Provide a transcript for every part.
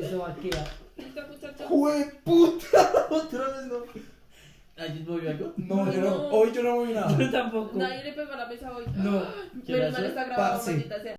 Eso va a quedar. Listo, muchachos. ¡Jueputa! Otra vez no. ¿Alguien movió algo? No, yo no. No. Hoy yo no moví nada. Yo tampoco. Nadie le pegó a la mesa hoy. No. Menos mal está grabado, Parce. maldita sea.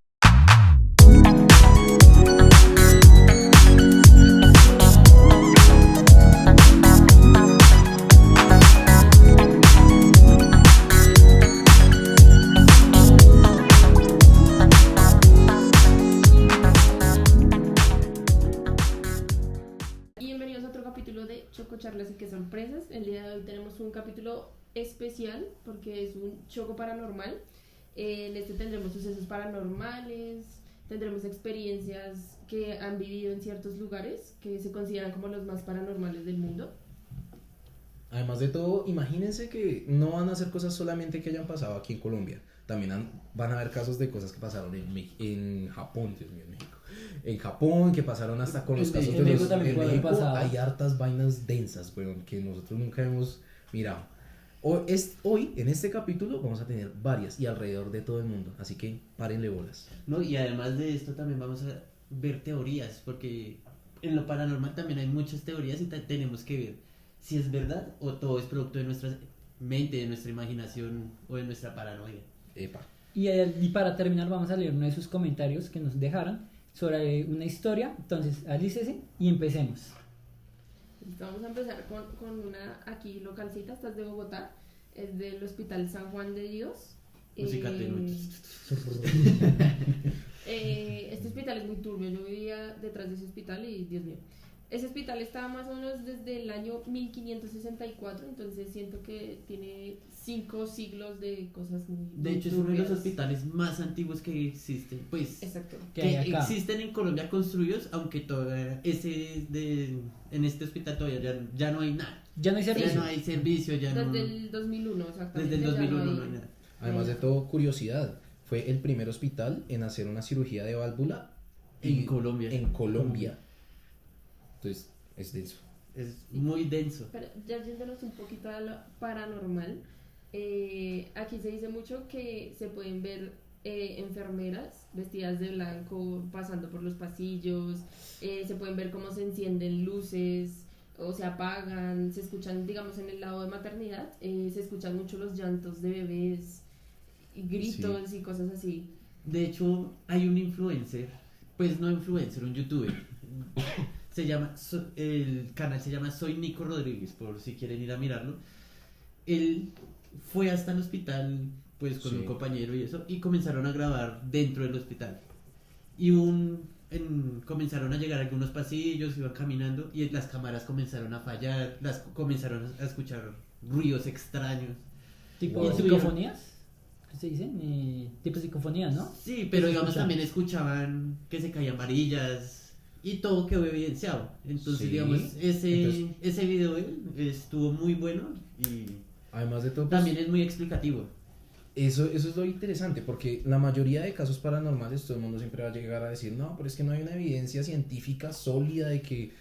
Bienvenidos a otro capítulo de Chococharlas y qué sorpresas. El día de hoy tenemos un capítulo especial porque es un choco paranormal. En este tendremos sucesos paranormales, tendremos experiencias que han vivido en ciertos lugares que se consideran como los más paranormales del mundo. Además de todo, imagínense que no van a ser cosas solamente que hayan pasado aquí en Colombia. También van a haber casos de cosas que pasaron en Japón, Dios mío, en México. En Japón, que pasaron hasta con los En casos de México los... también En puede haber México pasado. hay hartas vainas densas, weón, que nosotros nunca hemos mirado. Hoy, en este capítulo, vamos a tener varias y alrededor de todo el mundo. Así que párenle bolas. No, y además de esto también vamos a ver teorías, porque en lo paranormal también hay muchas teorías y tenemos que ver si es verdad o todo es producto de nuestra mente, de nuestra imaginación o de nuestra paranoia. Epa. Y para terminar vamos a leer uno de sus comentarios que nos dejaron sobre una historia. Entonces, alícese y empecemos. Vamos a empezar con una aquí localcita, esta es de Bogotá, es del Hospital San Juan de Dios. Música tenue. Este hospital es muy turbio, yo vivía detrás de ese hospital y Dios mío. Ese hospital estaba más o menos desde el año 1564, entonces siento que tiene 5 siglos de cosas muy De hecho, es uno de los hospitales más antiguos que existen, pues, Exacto. Que que hay acá. existen en Colombia construidos, aunque todavía en este hospital todavía ya no hay nada. Ya no hay Ya servicio. no hay servicio, ya no... Desde el 2001, exactamente. Desde el ya 2001 no no hay nada. Además de todo, curiosidad, fue el primer hospital en hacer una cirugía de válvula En Colombia. En Colombia. Entonces, es denso. Es muy denso. Pero ya yéndonos un poquito a lo paranormal, aquí se dice mucho que se pueden ver enfermeras vestidas de blanco pasando por los pasillos, se pueden ver cómo se encienden luces o se apagan, se escuchan, digamos en el lado de maternidad, se escuchan mucho los llantos de bebés, y gritos y cosas así. De hecho, hay un influencer, pues no influencer, un youtuber. Se llama, el canal se llama Soy Nico Rodríguez, por si quieren ir a mirarlo. Él fue hasta el hospital, pues con Sí. un compañero y eso, y comenzaron a grabar dentro del hospital. Y comenzaron a llegar a algunos pasillos, iban caminando, y las cámaras comenzaron a fallar, comenzaron a escuchar ruidos extraños. Tipo Wow. psicofonías. ¿Qué se dicen? Tipo psicofonías, ¿no? Sí, pero Se digamos escucha. también escuchaban que se caían varillas y todo quedó evidenciado. Entonces, Sí. digamos, Entonces- ese video estuvo muy bueno y Además de todo, pues, también es muy explicativo. eso es lo interesante, porque la mayoría de casos paranormales, todo el mundo siempre va a llegar a decir, no, pero es que no hay una evidencia científica sólida de que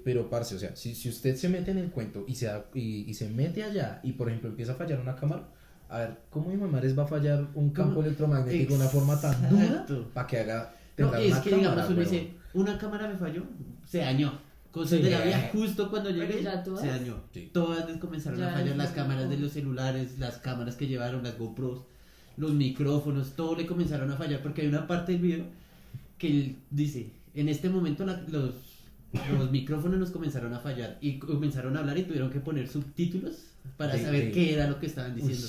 pero parce, o sea, si usted se mete en el cuento y se mete allá y por ejemplo empieza a fallar una cámara, a ver, ¿cómo mi mamá les va a fallar un campo ¿Cómo? electromagnético de una forma tan dura Exacto. para que haga No, temblar es una que cámara, digamos, uno weón? dice, una cámara me falló, se dañó. Cosas Sí. de la vida, justo cuando Pero llegué, ya todas. se dañó. Sí. Todas les comenzaron Ya a fallar, es las lo cámaras de mismo. los celulares, las cámaras que llevaron, las GoPros, los micrófonos, todo le comenzaron a fallar, porque hay una parte del video que él dice, en este momento los micrófonos nos comenzaron a fallar y comenzaron a hablar y tuvieron que poner subtítulos para Sí, saber sí. qué era lo que estaban Uy, diciendo.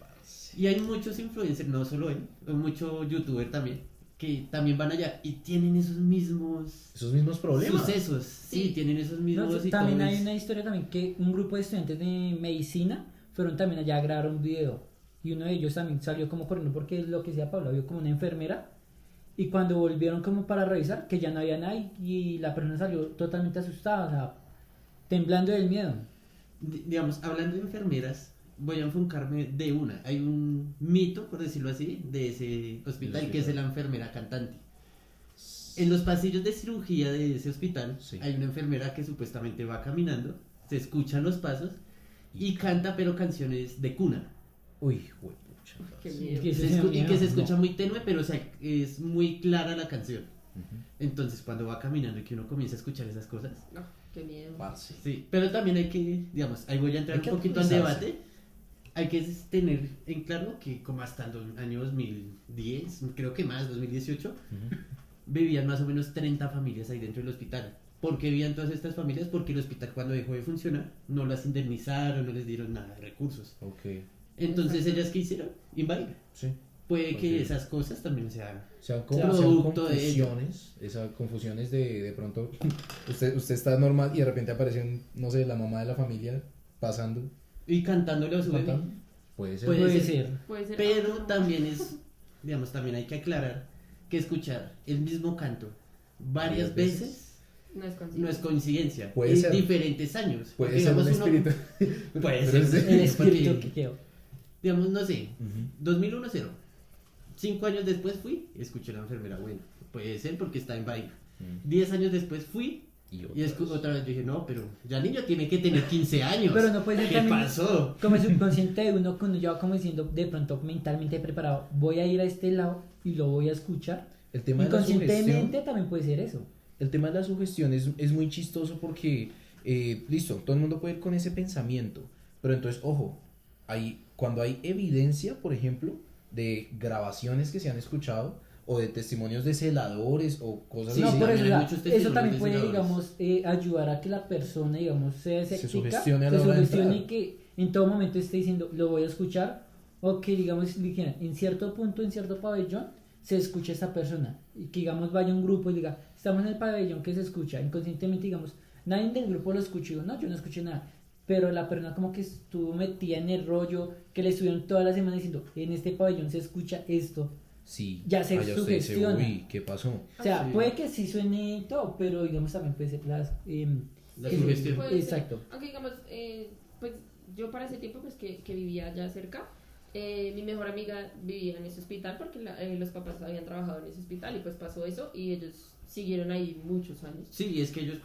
parce. Y hay muchos influencers, no solo él, hay muchos youtubers también, que también van allá y tienen esos mismos Esos mismos problemas. sucesos. Sí, Sí. tienen esos No, mismos y también todo hay es- una historia también que un grupo de estudiantes de medicina fueron también allá a grabar un video y uno de ellos también salió como corriendo porque lo que decía Pablo, vio como una enfermera y cuando volvieron como para revisar que ya no había nadie y la persona salió totalmente asustada, o sea, temblando del miedo. Digamos, hablando de enfermeras, voy a enfocarme de una. Hay un mito, por decirlo así, de ese hospital, que es la enfermera cantante. En los pasillos de cirugía de ese hospital Sí. hay una enfermera que supuestamente va caminando, se escuchan los pasos y canta pero canciones de cuna. Uy, huepucha. Qué parce. miedo. Que eso sí da Y miedo, que se ¿no? escucha muy tenue, pero o sea, es muy clara la canción. Entonces cuando va caminando y que uno comienza a escuchar esas cosas, No, qué miedo. Parce. sí, pero también hay que, digamos, ahí voy a entrar Hay que un poquito al actualizarse. debate. Hay que tener en claro que como hasta el año 2010, creo que más, 2018, vivían más o menos 30 familias ahí dentro del hospital. ¿Por qué vivían todas estas familias? Porque el hospital cuando dejó de funcionar no las indemnizaron, no les dieron nada de recursos. Ok, Entonces Exacto. ellas ¿qué hicieron? Invadir. sí. Puede que Ok. esas cosas también sean... Sean, Producto de ello. esas confusiones de pronto usted está normal y de repente aparece no sé, la mamá de la familia pasando. Y cantándole a su bebé. cantando. Puede ser. Puede Puede ser. ser. Puede ser. Pero no. también es, digamos, también hay que aclarar que escuchar el mismo canto varias Varias veces veces. No es no es coincidencia. Puede en ser. diferentes años. Puede Porque, ser un digamos, uno- espíritu. Puede Pero ser. sí. El espíritu Porque, que quedó. digamos, no sé, Ujú. 2001 0. 5 años después fui y escuché a la enfermera. Bueno, puede ser porque está en Bahía. 10 años después fui Y y otra vez dije, no, pero ya el niño tiene que tener 15 años. Pero no puede ser ¿Qué también pasó? como el subconsciente de uno cuando ya va como diciendo de pronto mentalmente preparado, voy a ir a este lado y lo voy a escuchar. El tema de la Inconscientemente sugestión. también puede ser eso. El tema de la sugestión es muy chistoso porque, listo, todo el mundo puede ir con ese pensamiento, pero entonces, ojo, cuando hay evidencia, por ejemplo, de grabaciones que se han escuchado o de testimonios de celadores o cosas Sí, no, así, por eso, también hay o sea, muchos eso testimonios también de puede, celadores. digamos, ayudar a que la persona, digamos, sea escéptica, sugestione a la se hora de sugestione y entrar. que en todo momento esté diciendo, lo voy a escuchar, o que, digamos, dijeran, en cierto punto, en cierto pabellón, se escucha esta persona, y que, digamos, vaya un grupo y diga, estamos en el pabellón que se escucha, inconscientemente, digamos, nadie del grupo lo escuchó, no, yo no escuché nada, pero la persona como que estuvo metida en el rollo, que le estuvieron toda la semana diciendo, en este pabellón se escucha esto. sí, Ya se usted dice, sugestiona. uy, ¿qué pasó? O sea, Sí. puede que sí suene todo, pero digamos también puede ser las... La que- sugestión. Puede ser. Exacto. Aunque digamos, pues yo para ese tiempo pues que vivía allá cerca, mi mejor amiga vivía en ese hospital porque los papás habían trabajado en ese hospital y pues pasó eso y ellos siguieron ahí muchos años. Sí, es que ellos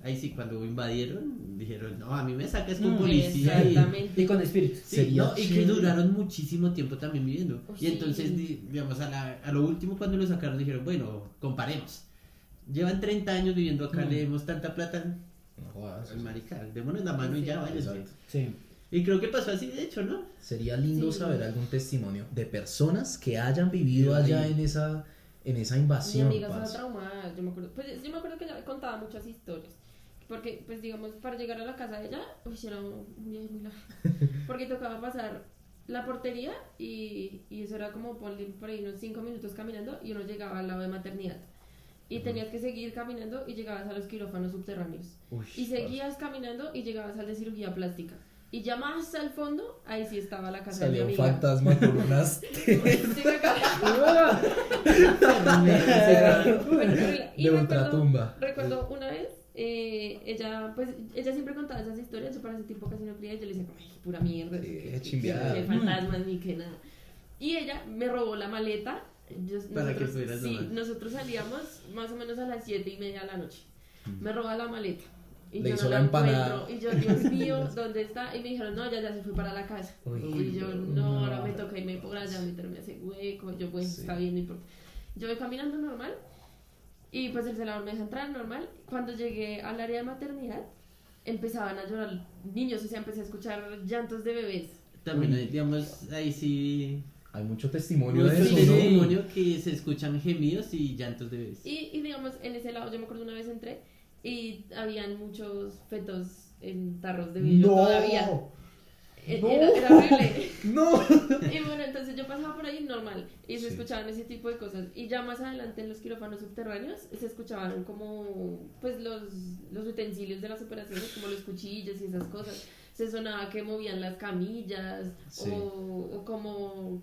ahí sí, cuando invadieron, dijeron, no, a mí me sacas con Mm, policía y... Exactamente. Y con espíritus. Sí, Sería no, y que chévere. duraron muchísimo tiempo también viviendo. Oh, Y sí. entonces, digamos, a lo último cuando lo sacaron dijeron, bueno, comparemos. Llevan 30 años viviendo acá, Mm. le demos tanta plata. No jodas. Al marica, démonos la mano y ya, váyanse. Exacto. Sí. Y creo que pasó así, de hecho, ¿no? Sería lindo Sí. saber algún testimonio de personas que hayan vivido Sí. allá en esa Mi invasión. amiga estaba parce. traumada, yo me acuerdo que ella contaba muchas historias. Porque, pues digamos, para llegar a la casa de ella, uy, era un viaje muy largo. Porque tocaba pasar la portería y eso era como por ahí unos 5 minutos caminando y uno llegaba al lado de maternidad. Y tenías que seguir caminando y llegabas a los quirófanos subterráneos. Uy, Y seguías caminando y llegabas al de cirugía plástica. Y ya más al fondo, ahí sí estaba la casa Salió de un mi amiga. fantasma con unas. Sí, me acaba- Y De recuerdo, ultratumba. recuerdo una vez, ella siempre contaba esas historias, yo para ese tiempo casi no creía, yo le decía, ay, pura mierda, Sí, que chimbeada. que fantasmas ni que nada. Y ella me robó la maleta, Para que fueras nomás. nosotros salíamos más o menos a las 7:30 de la noche, me roba la maleta. Y Le yo hizo no la la empanada. encuentro, y yo, Dios mío, ¿dónde está? Y me dijeron, no, ya se fue para la casa. Uy, Y yo, no, no. ahora me toca irme por allá, meterme a ese hueco. Yo, pues, Sí. está bien, no importa. Yo voy caminando normal y pues el celador me deja entrar normal. Cuando llegué al área de maternidad, empezaban a llorar niños, o sea, empecé a escuchar llantos de bebés. También, Uy. digamos, ahí sí... Hay mucho testimonio Mucho de eso, ¿no? testimonio que se escuchan gemidos y llantos de bebés. Y digamos, en ese lado, yo me acuerdo una vez entré y habían muchos fetos en tarros de vidrio todavía. ¡No! Era horrible. ¡No! Y bueno, entonces yo pasaba por ahí normal y se Sí. escuchaban ese tipo de cosas. Y ya más adelante en los quirófanos subterráneos se escuchaban como pues los utensilios de las operaciones, como los cuchillos y esas cosas. Se sonaba que movían las camillas Sí. o como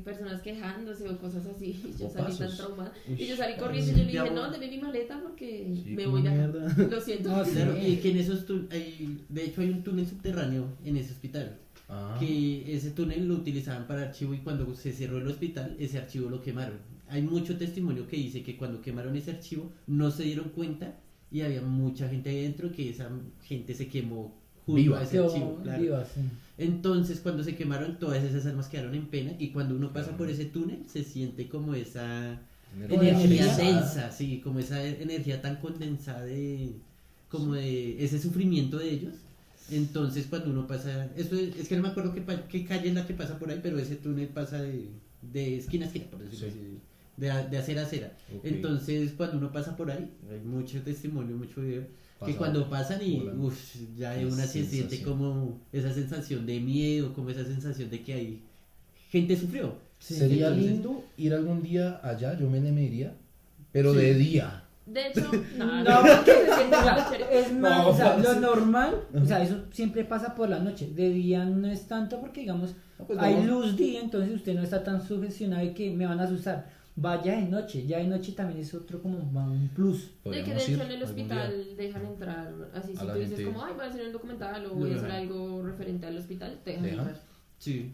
personas quejándose o cosas así. Y yo O salí tan pasos. traumada. Uy, Y yo salí corriendo y sí, yo le dije, digamos. no, deme mi maleta porque Sí, me como voy de acá. mierda. Lo siento. No, sí. Claro, y que en esos de hecho hay un túnel subterráneo en ese hospital. Ah, Que ese túnel lo utilizaban para archivo y cuando se cerró el hospital, ese archivo lo quemaron. Hay mucho testimonio que dice que cuando quemaron ese archivo no se dieron cuenta y había mucha gente ahí dentro que esa gente se quemó junto Viva. a ese Quedó archivo. Claro. viva, sí. Entonces cuando se quemaron todas esas almas quedaron en pena y cuando uno pasa por ese túnel se siente como energía Condensada. densa, sí, como esa energía tan condensada como de ese sufrimiento de ellos. Entonces cuando uno pasa, esto es que no me acuerdo qué calle es la que pasa por ahí, pero ese túnel pasa de esquina a esquina, por decirlo Sí. así, de acera a acera. Ok. Entonces cuando uno pasa por ahí, hay mucho testimonio, mucho video, que Pasa cuando pasan y volando. ya hay La una se siente sensación. como esa sensación de miedo, como esa sensación de que hay gente sufrió. Sí, Sería entonces- lindo ir algún día allá, yo me iría, pero Sí. de día. De hecho, no, No, porque se siente o sea, mucho chévere. es más, No, o sea, lo sí. normal, o sea, eso siempre pasa por la noche. De día no es tanto porque, digamos, No, pues hay vamos. luz día, entonces usted no está tan sugestionado de que me van a asustar. Vaya de noche, ya de noche también es otro como un plus. De que de Podríamos hecho ir en el algún hospital dejan entrar, así A si la tú dices gente. como, ay, voy a hacer un documental o Lo voy a hacer dejan. algo referente al hospital, te dejan ¿Dejan? entrar. Sí.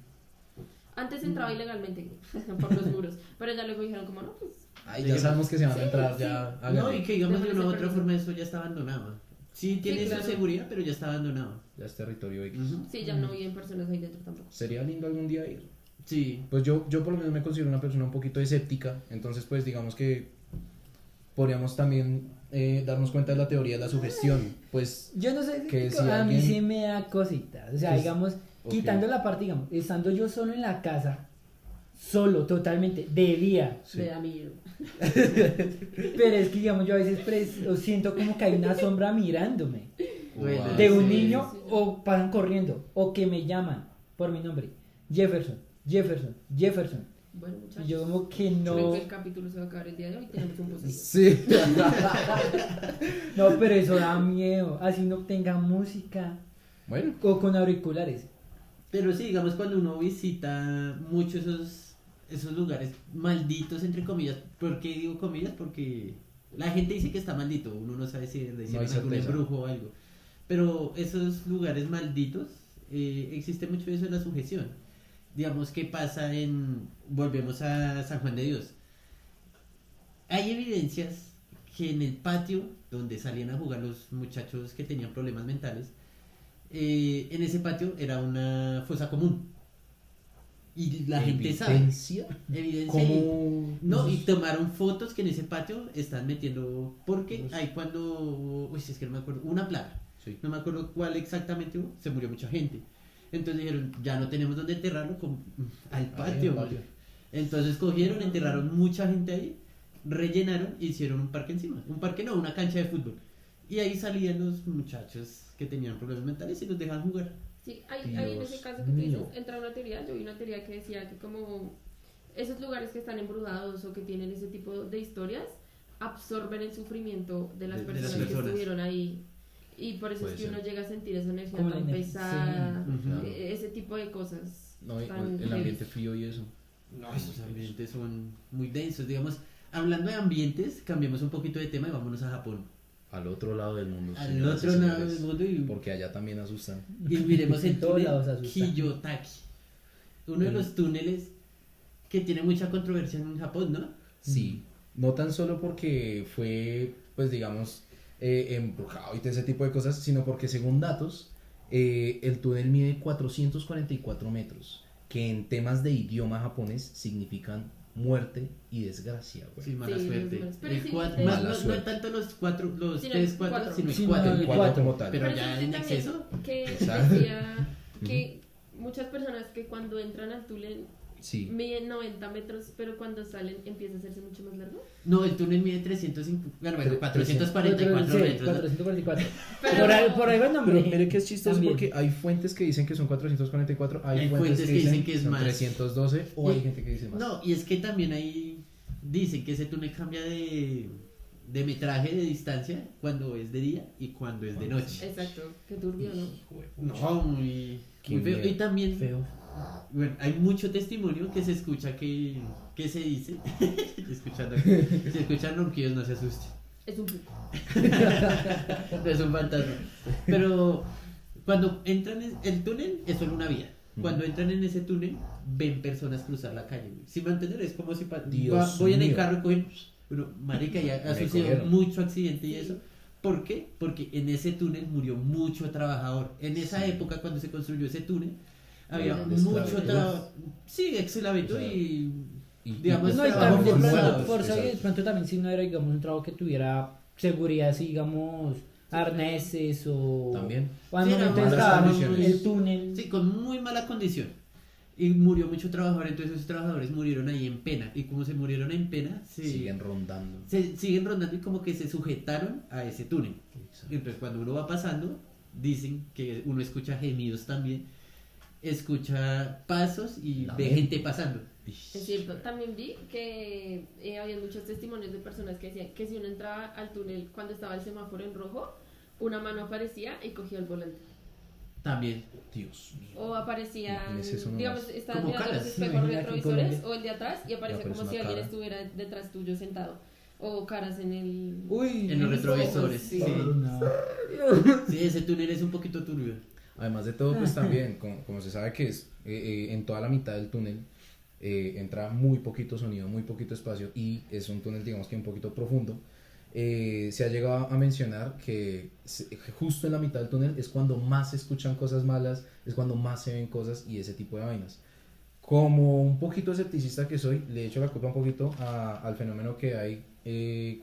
Antes entraba ilegalmente por los muros, pero ya luego dijeron como, no, pues, Ay, ya sabemos que se van a entrar, sí. ya. No, háganle. y que digamos de Déjame una u hacer otra permiso. forma eso ya está abandonado. Sí, tiene claro. su seguridad, pero ya está abandonado. Ya es territorio X. Ujú. sí, ya no viven personas ahí dentro tampoco. Sería lindo algún día ir. Sí. Pues yo por lo menos me considero una persona un poquito escéptica, entonces pues digamos que podríamos también darnos cuenta de la teoría de la sugestión. Pues Yo no sé, Que si a mí alguien- sí me da cositas. O sea, Pues, digamos, ok. quitando la parte, digamos, estando yo solo en la casa, solo, totalmente, de día. sí. Me da miedo. Pero es que, digamos, yo a veces o siento como que hay una sombra mirándome. Bueno, De un sí, niño, sí. o pasan corriendo, o que me llaman por mi nombre. Jefferson, Jefferson, Jefferson. Bueno, muchachos. Y yo como que Creo no... que el capítulo se va a acabar el día de hoy. Tenemos un poseído. Sí. No, pero eso da miedo. Así no tenga música. Bueno, O con auriculares. Pero sí, digamos, cuando uno visita mucho esos lugares malditos, entre comillas. ¿Por qué digo comillas? Porque la gente dice que está maldito. Uno no sabe si le No hicieron hay algún certeza. embrujo o algo. Pero esos lugares malditos, existe mucho eso en la sujeción. Digamos, ¿qué pasa volvemos a San Juan de Dios? Hay evidencias que en el patio donde salían a jugar los muchachos que tenían problemas mentales, en ese patio era una fosa común. Y la gente sabe. evidencia. Evidencia. y- ¿Cómo? No, y tomaron fotos que en ese patio están metiendo. Porque ahí cuando. Uy, es que no me acuerdo. Una plaga. Sí. No me acuerdo cuál exactamente hubo. Se murió mucha gente. Entonces dijeron, ya no tenemos dónde enterrarlo. Al patio. al patio. Entonces cogieron, enterraron mucha gente ahí. Rellenaron e hicieron un parque encima. Un parque no, una cancha de fútbol. Y ahí salían los muchachos que tenían problemas mentales y los dejaban jugar. Sí, hay en Dios ese caso que tú dices, mío. entra una teoría, yo vi una teoría que decía que como esos lugares que están embrujados o que tienen ese tipo de historias absorben el sufrimiento de las De las personas que personas. estuvieron ahí y por eso Puede es que ser. uno llega a sentir esa energía Como tan la energía, pesada, sí, claro. ese tipo de cosas. No, y tan el ambiente heavy. frío y eso. No, esos ambientes son muy densos. Digamos, hablando de ambientes, cambiemos un poquito de tema y vámonos a Japón. Al otro lado del mundo. Al señoras y otro lado señores, del mundo y, Porque allá también asustan. y miremos el En todos túnel lados asustan. Kiyotaki. Uno de los túneles que tiene mucha controversia en Japón, ¿no? Sí, no tan solo porque fue, pues digamos, embrujado y todo ese tipo de cosas, sino porque según datos, el túnel mide 444 metros, que en temas de idioma japonés significan muerte y desgracia, güey. Sí, mala Sí, suerte. los- pero El sí, cuatro- sí. más, Mala no, no suerte. tanto los cuatro, los Sino tres, el cuatro, cuatro. sino el Sí, cuatro. no, El el cuatro cuatro. como tal. Pero Pero ya sí vi en también exceso. que Exacto. decía que muchas personas que cuando entran al túnel Sí, miden 90 metros, pero cuando salen empieza a hacerse mucho más largo. No, el túnel mide 350, bueno, 444 Sí, metros. ¿no? 444. Pero- Por ahí va el nombre. pero mire que es chistoso También. porque hay fuentes que dicen que son 444, hay Hay fuentes que dicen que es son más. 312 o Y- hay gente que dice más. No, y es que también ahí dicen que ese túnel cambia de metraje, de distancia, cuando es de día y cuando es de noche. Exacto, qué turbio, ¿no? No, muy, Qué muy feo. miedo. Y también, Feo. bueno, hay mucho testimonio que se escucha que se dice. Si escuchan ronquidos, no se asusten. Es un poco. No es un fantasma. Pero cuando entran en el túnel es solo una vía. Cuando entran en ese túnel ven personas cruzar la calle. Si me entienden, es como si Dios voy en el mío. carro y cogen. Bueno, marica, ya ha Me sucedido cogieron. mucho accidente y Sí. eso. ¿Por qué? Porque en ese túnel murió mucho trabajador. En esa Sí. época, cuando se construyó ese túnel, había La mucho esclavitud. trabajo. Sí, esclavitud O sea, y Digamos, No, y trabajo también de forzado, pronto, forzado, y de exacto. pronto también si no era, digamos, un trabajo que tuviera seguridad, así, digamos, arneses o... También. O al Sí, momento de malas estar condiciones. el túnel. Sí, con muy mala condición. Y murió mucho trabajador, entonces esos trabajadores murieron ahí en pena. Y como se murieron en pena, Siguen rondando. se siguen rondando y como que se sujetaron a ese túnel. Y entonces cuando uno va pasando, dicen que uno escucha gemidos también, escucha pasos y ve Lamento. gente pasando. Es cierto, también vi que había muchos testimonios de personas que decían que si uno entraba al túnel cuando estaba el semáforo en rojo, una mano aparecía y cogía el volante. También. Dios mío. O aparecían, Imagínese eso nomás. digamos, estabas Como mirando los caras, espejos imagínate en retrovisores Colombia. o el de atrás y aparece aparece como si una alguien cara. estuviera detrás tuyo sentado. O caras en el... Uy, En los los retrovisores. ojos, Sí. sí. No. Sí, ese túnel es un poquito turbio. Además de todo, pues también, como se sabe que es en toda la mitad del túnel, entra muy poquito sonido, muy poquito espacio y es un túnel, digamos que un poquito profundo. Se ha llegado a mencionar que justo en la mitad del túnel es cuando más se escuchan cosas malas, es cuando más se ven cosas y ese tipo de vainas. Como un poquito escepticista que soy, le echo la culpa un poquito al fenómeno que hay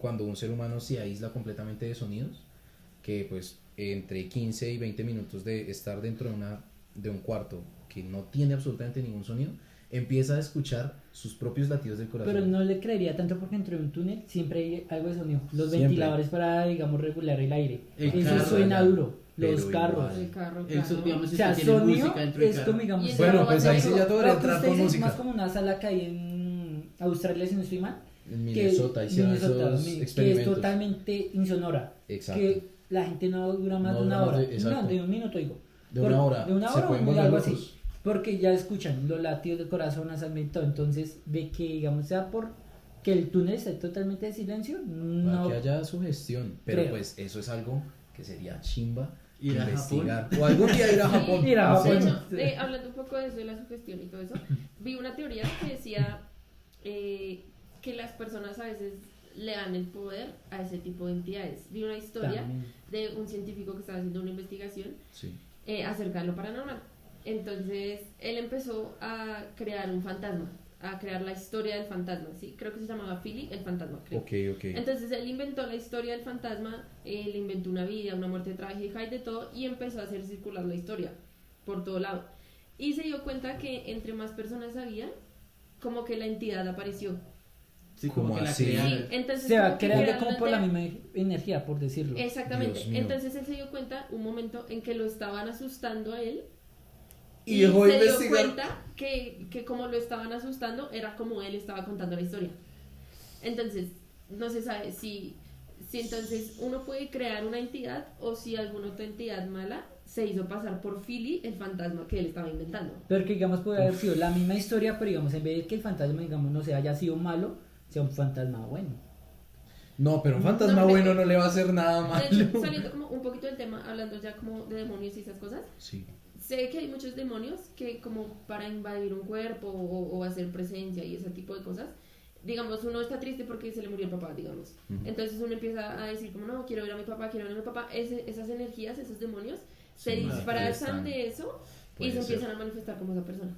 cuando un ser humano se aísla completamente de sonidos, que pues entre 15 y 20 minutos de estar dentro de un cuarto que no tiene absolutamente ningún sonido, empieza a escuchar sus propios latidos del corazón. Pero no le creería tanto porque entre un túnel siempre hay algo de sonido. Los Siempre. ventiladores para, digamos, regular el aire. El Eso carro, suena ya. duro. Pero Los carros. igual. El carro, Eso, claro. digamos, O sea, tiene sonido música dentro del es carro. como, digamos... Y el Bueno, carro pues va ahí a sí ser- ya todo Lo debería que entrar usted con dice es música. más como una sala que hay en Australia, si no estoy mal. En Minnesota hicieron Minnesota, esos que es experimentos. totalmente insonora. Exacto. Que la gente no dura más No de una dura más hora. de- exacto. No, de un minuto digo. De una hora. De una Se hora pueden o volver algo locos. así. Porque ya escuchan los latidos del corazón, y todo. Entonces, de que, digamos, sea por que el túnel esté totalmente de silencio, Para no. que haya sugestión. Pero creo. pues eso es algo que sería chimba Ir a investigar. O algún día ir a Japón. Ir a No Japón. sé. De hecho, hablando un poco de eso, de la sugestión y todo eso, vi una teoría que decía que las personas a veces le dan el poder a ese tipo de entidades. Vi una historia También. de un científico que estaba haciendo una investigación Sí. acerca de lo paranormal. Entonces, él empezó a crear un fantasma, a crear la historia del fantasma, ¿sí? Creo que se llamaba Philly, el fantasma, creo. Ok. Entonces él inventó la historia del fantasma, él inventó una vida, una muerte trágica y de todo, y empezó a hacer circular la historia por todo lado. Y se dio cuenta que entre más personas había, como que la entidad apareció. Sí, como ¿Cómo que la así? crearon. Sí, entonces Se va como que creando crearon como la por la entidad. misma energía, por decirlo. Exactamente. Dios mío. Entonces él se dio cuenta un momento en que lo estaban asustando a él. Y dejó de se dio investigar. cuenta que como lo estaban asustando era como él estaba contando la historia. Entonces, no se sabe si entonces uno puede crear una entidad o si alguna otra entidad mala se hizo pasar por Philly, el fantasma que él estaba inventando. Pero que, digamos, puede haber sido la misma historia, pero, digamos, en vez de que el fantasma, digamos, no se haya sido malo, sea un fantasma bueno. No, pero un fantasma No, bueno no le va a hacer nada De malo. hecho, saliendo como un poquito del tema, hablando ya como de demonios y esas cosas, Sí. sé que hay muchos demonios que como para invadir un cuerpo o hacer presencia y ese tipo de cosas, digamos, uno está triste porque se le murió el papá, digamos. Ujú. Entonces uno empieza a decir como, no, quiero ver a mi papá, quiero ver a mi papá. Esas energías, esos demonios, se Se disfrazan manifiestan. de eso y Puede se ser. empiezan a manifestar como esa persona.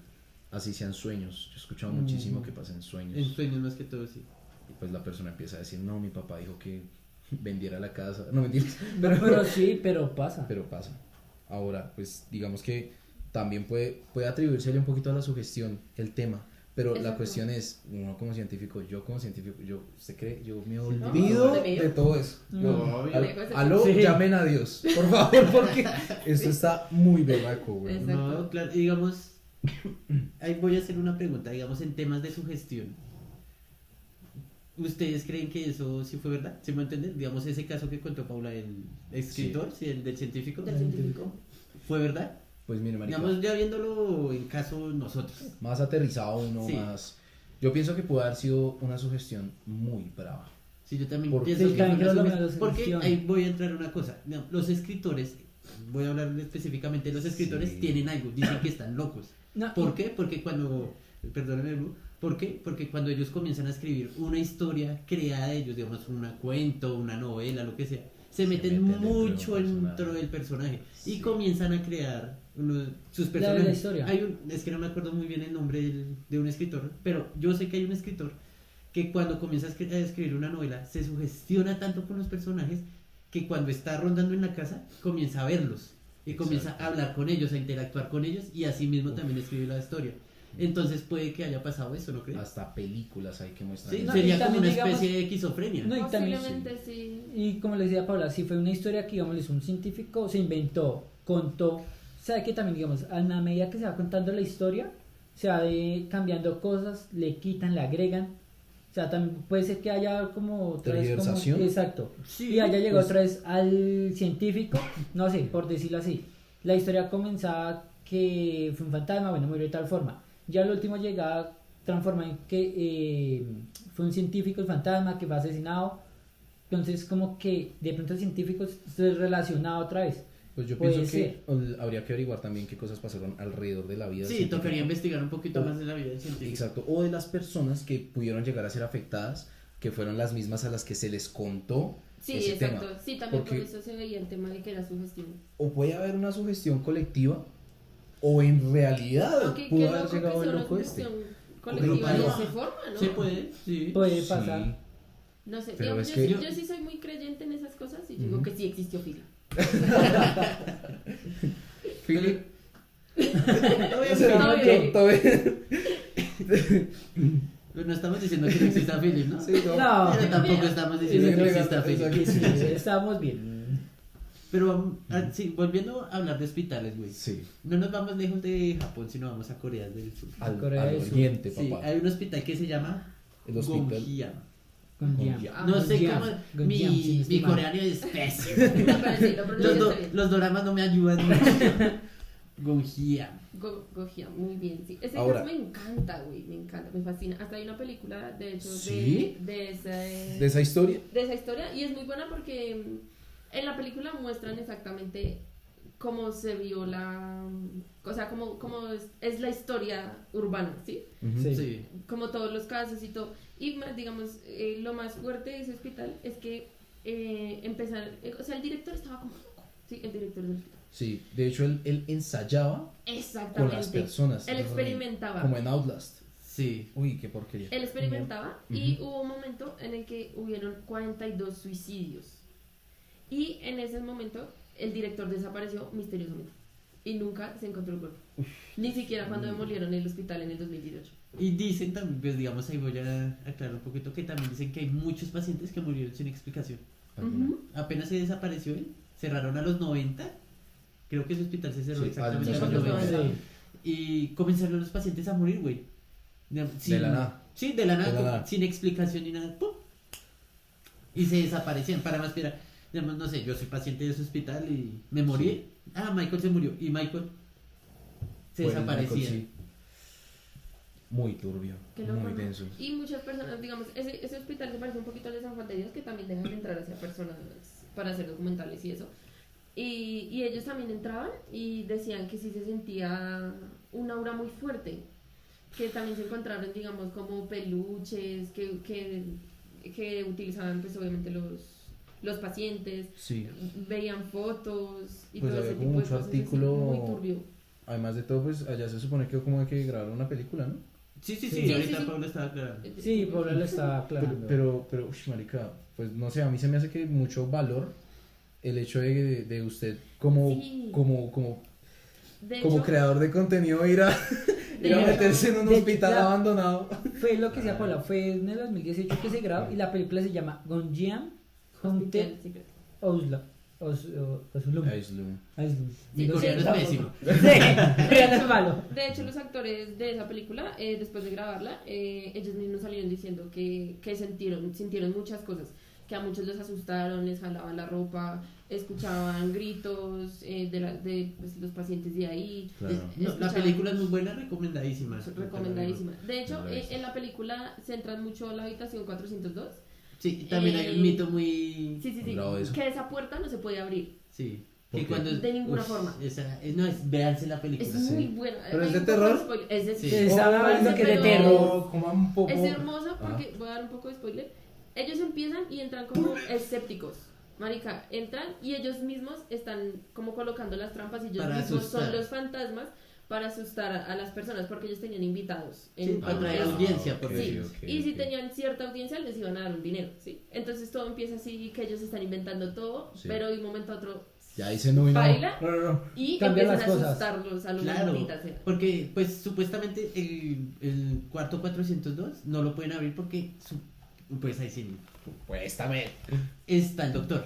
Así sean sueños. Yo he escuchado muchísimo que pasen sueños. En sueños más que todo, sí. Y pues la persona empieza a decir, no, mi papá dijo que vendiera la casa. No, mentiras. Pero sí, pero pasa. Pero pasa. Ahora, pues digamos que también puede atribuírsele un poquito a la sugestión el tema. Pero la Exacto. cuestión es, uno como científico, ¿usted cree? Yo me no, olvido ¿te veo? de todo eso. No, yo me dejo Aló, Sí. llamen a Dios, por favor, porque esto está muy berraco, güey. Exacto. No, claro, y digamos, ahí voy a hacer una pregunta, digamos, en temas de sugestión. ¿Ustedes creen que eso sí fue verdad? ¿Sí me entienden? Digamos, ese caso que contó Paula, el escritor, sí, el del científico, Del científico. ¿fue verdad? Pues mire, marica, Digamos, ya viéndolo en caso nosotros. más aterrizado uno, Sí. más... Yo pienso que puede haber sido una sugestión muy brava. Sí, yo también ¿Por qué? pienso Sí, que también fue creo una lo mismo, sugestión. Porque sugestión. ahí voy a entrar en una cosa. Digamos, los escritores, voy a hablar específicamente, los escritores Sí. tienen algo, dicen que están locos. No, ¿Por qué? Porque cuando, perdónenme, Lu, ¿por qué? Porque cuando ellos comienzan a escribir una historia creada de ellos, digamos, un cuento, una novela, lo que sea, se meten meten mucho dentro dentro del personaje y Sí. comienzan a crear sus La personajes. historia. Es que no me acuerdo muy bien el nombre de un escritor, pero yo sé que hay un escritor que cuando comienza a escribir una novela se sugestiona tanto con los personajes que cuando está rondando en la casa comienza a verlos y comienza Exacto. a hablar con ellos, a interactuar con ellos y así mismo Uf. también escribe la historia. Entonces puede que haya pasado eso, ¿no crees? Hasta películas hay que mostrar. Sí, No, sería y como también, una digamos, especie de esquizofrenia. no, y también- Posiblemente sí. Y como le decía Paula, si fue una historia que, digamos, un científico se inventó, contó, sabe que también, digamos, a la medida que se va contando la historia, se va cambiando cosas, le quitan, le agregan. O sea, también puede ser que haya como otra vez como, Tergiversación. exacto. Sí, Y haya llegado pues- otra vez al científico, no sé, por decirlo así. La historia comenzaba que fue un fantasma, bueno, murió de tal forma. Ya al último llegaba transforma en que fue un científico el fantasma que fue asesinado. Entonces como que de pronto el científico se relaciona otra vez. Pues yo Puede pienso que habría que averiguar también qué cosas pasaron alrededor de la vida. Sí, científica. tocaría investigar un poquito O- más de la vida del científico. Exacto, o de las personas que pudieron llegar a ser afectadas, que fueron las mismas a las que se les contó Sí, ese exacto. tema. Sí, también Porque- por eso se veía el tema de que era sugestión. O puede haber una sugestión colectiva, o en realidad Aunque qué pudo haber loco que llegado sea el una loco este. sugestión colectiva Pero- de esa forma, ¿no? Se puede, sí. Puede Sí. pasar. No sé, Pero digamos, es yo, que- yo sí soy muy creyente en esas cosas y digo Ujú. que sí existió fila. Philip, Obviamente, será todo mucho, bien. todo bien. Pues no estamos diciendo que no exista Philip, ¿no? Sí, no. No, Pero tampoco estamos diciendo Sí, que no sí, exista Philip. exacto. sí, estamos bien. Pero sí, volviendo a hablar de hospitales, güey. Sí, No nos vamos lejos de Japón, sino vamos a Corea del Sur. al, Corea al del Sur. oriente, Sí, papá. hay un hospital que se llama El hospital. Gonjiam. Gonjiam. No sé Gonjiam. cómo. Gonjiam, sí, no Mi estoy mal. coreano es pésimo. Pero sí, lo pronunciaste bien. Los doramas no me ayudan mucho. Gonjiam. Gojia, muy bien, sí. Ese Ahora- caso me encanta, güey, me encanta, me fascina. Hasta hay una película, de hecho, ¿Sí? de ¿De esa historia? de esa historia y es muy buena porque en la película muestran exactamente cómo se vio o sea, cómo es la historia urbana, ¿sí? Ujú. Sí. Sí. Como todos los casos y todo. Y digamos, lo más fuerte de ese hospital es que o sea, el director estaba como loco, ¿sí? El director del hospital. Sí, de hecho él ensayaba con Exactamente. las personas. Él experimentaba. Como en Outlast. Sí. Uy, qué porquería. Él experimentaba y Ujú. hubo un momento en el que hubieron 42 suicidios. Y en ese momento el director desapareció misteriosamente. Y nunca se encontró el cuerpo. Ni siquiera cuando demolieron el hospital en el 2018. Y dicen también, pues digamos, ahí voy a aclarar un poquito, que también dicen que hay muchos pacientes que murieron sin explicación. Ujú. Apenas se desapareció él, cerraron a los 90. Creo que ese hospital se cerró Sí, exactamente a a los los 90. 90. Sí. Y comenzaron los pacientes a morir, güey. De la nada. Sí, de la nada, De la como nada. sin explicación ni nada. ¡Pum! Y se desaparecían. Para más, mira, digamos, no sé, yo soy paciente de ese hospital y me morí. Sí. Ah, Michael se murió. Y Michael se Pues, desaparecía. Michael, sí. Muy turbio, Qué loco, muy ¿no? denso. Y muchas personas, digamos, ese hospital se parece un poquito al de San Juan de Dios, que también dejan de entrar hacia personas para hacer documentales y eso. Y ellos también entraban y decían que sí se sentía un aura muy fuerte. Que también se encontraron, digamos, como peluches que utilizaban, pues obviamente, los pacientes. Sí. Veían fotos y Pues todo había ese como tipo de mucho cosas. así, artículo. muy turbio. Además de todo, pues allá se supone que como hay que grabar una película, ¿no? Sí, sí, Sí. sí, Sí, ahorita sí, sí. Pablo estaba aclarando. Sí, Paula lo estaba Pero, aclarando. ush, marica, pues no sé, a mí se me hace que mucho valor el hecho de usted como, Sí. como De como hecho, creador de contenido ir a De hecho, meterse en un de- hospital la- abandonado. Fue lo que decía Paula, fue en el 2018 que se grabó y la película se llama Gonjiam Haunted Hospital Secreto. Oslum. Oslum. Aislum. Oslum. Mi Digo, coreano sí, es pésimo. Sí, coreano es malo. De hecho, los actores de esa película, después de grabarla, ellos mismos salieron diciendo que sintieron muchas cosas, que a muchos les asustaron, les jalaban la ropa, escuchaban gritos de pues, los pacientes de ahí. Claro. No, la escuchaban- película es muy buena, recomendadísima. Recomendadísima. De hecho, No la he visto. en la película centran mucho la habitación 402. Sí, también hay un mito muy... Sí, sí, sí. Bravo eso. Que esa puerta no se puede abrir. Sí. ¿Por Que qué? cuando... De ninguna Uf, forma. véanse la película. Es Sí. muy buena. ¿Pero es Hay de un poco terror? spoiler. Es de Sí. Sí, estaba hablando que de pero- terror. Como un poco. Es hermosa porque, voy a dar un poco de spoiler, ellos empiezan y entran como escépticos, Marica, entran y ellos mismos están como colocando las trampas y ellos Para mismos asustar. son los fantasmas para asustar a las personas porque ellos tenían invitados. Sí, para traer eso. audiencia, por Sí, decirlo. y si tenían cierta audiencia les iban a dar un dinero, ¿sí? Entonces todo empieza así, que ellos están inventando todo, Sí. pero de un momento a otro Ya dice no, baila no. y Cambian empiezan las a cosas. asustarlos a los Claro, malditas sea. porque pues supuestamente el cuarto 402 no lo pueden abrir porque pues ahí sí Pues también. está el doctor.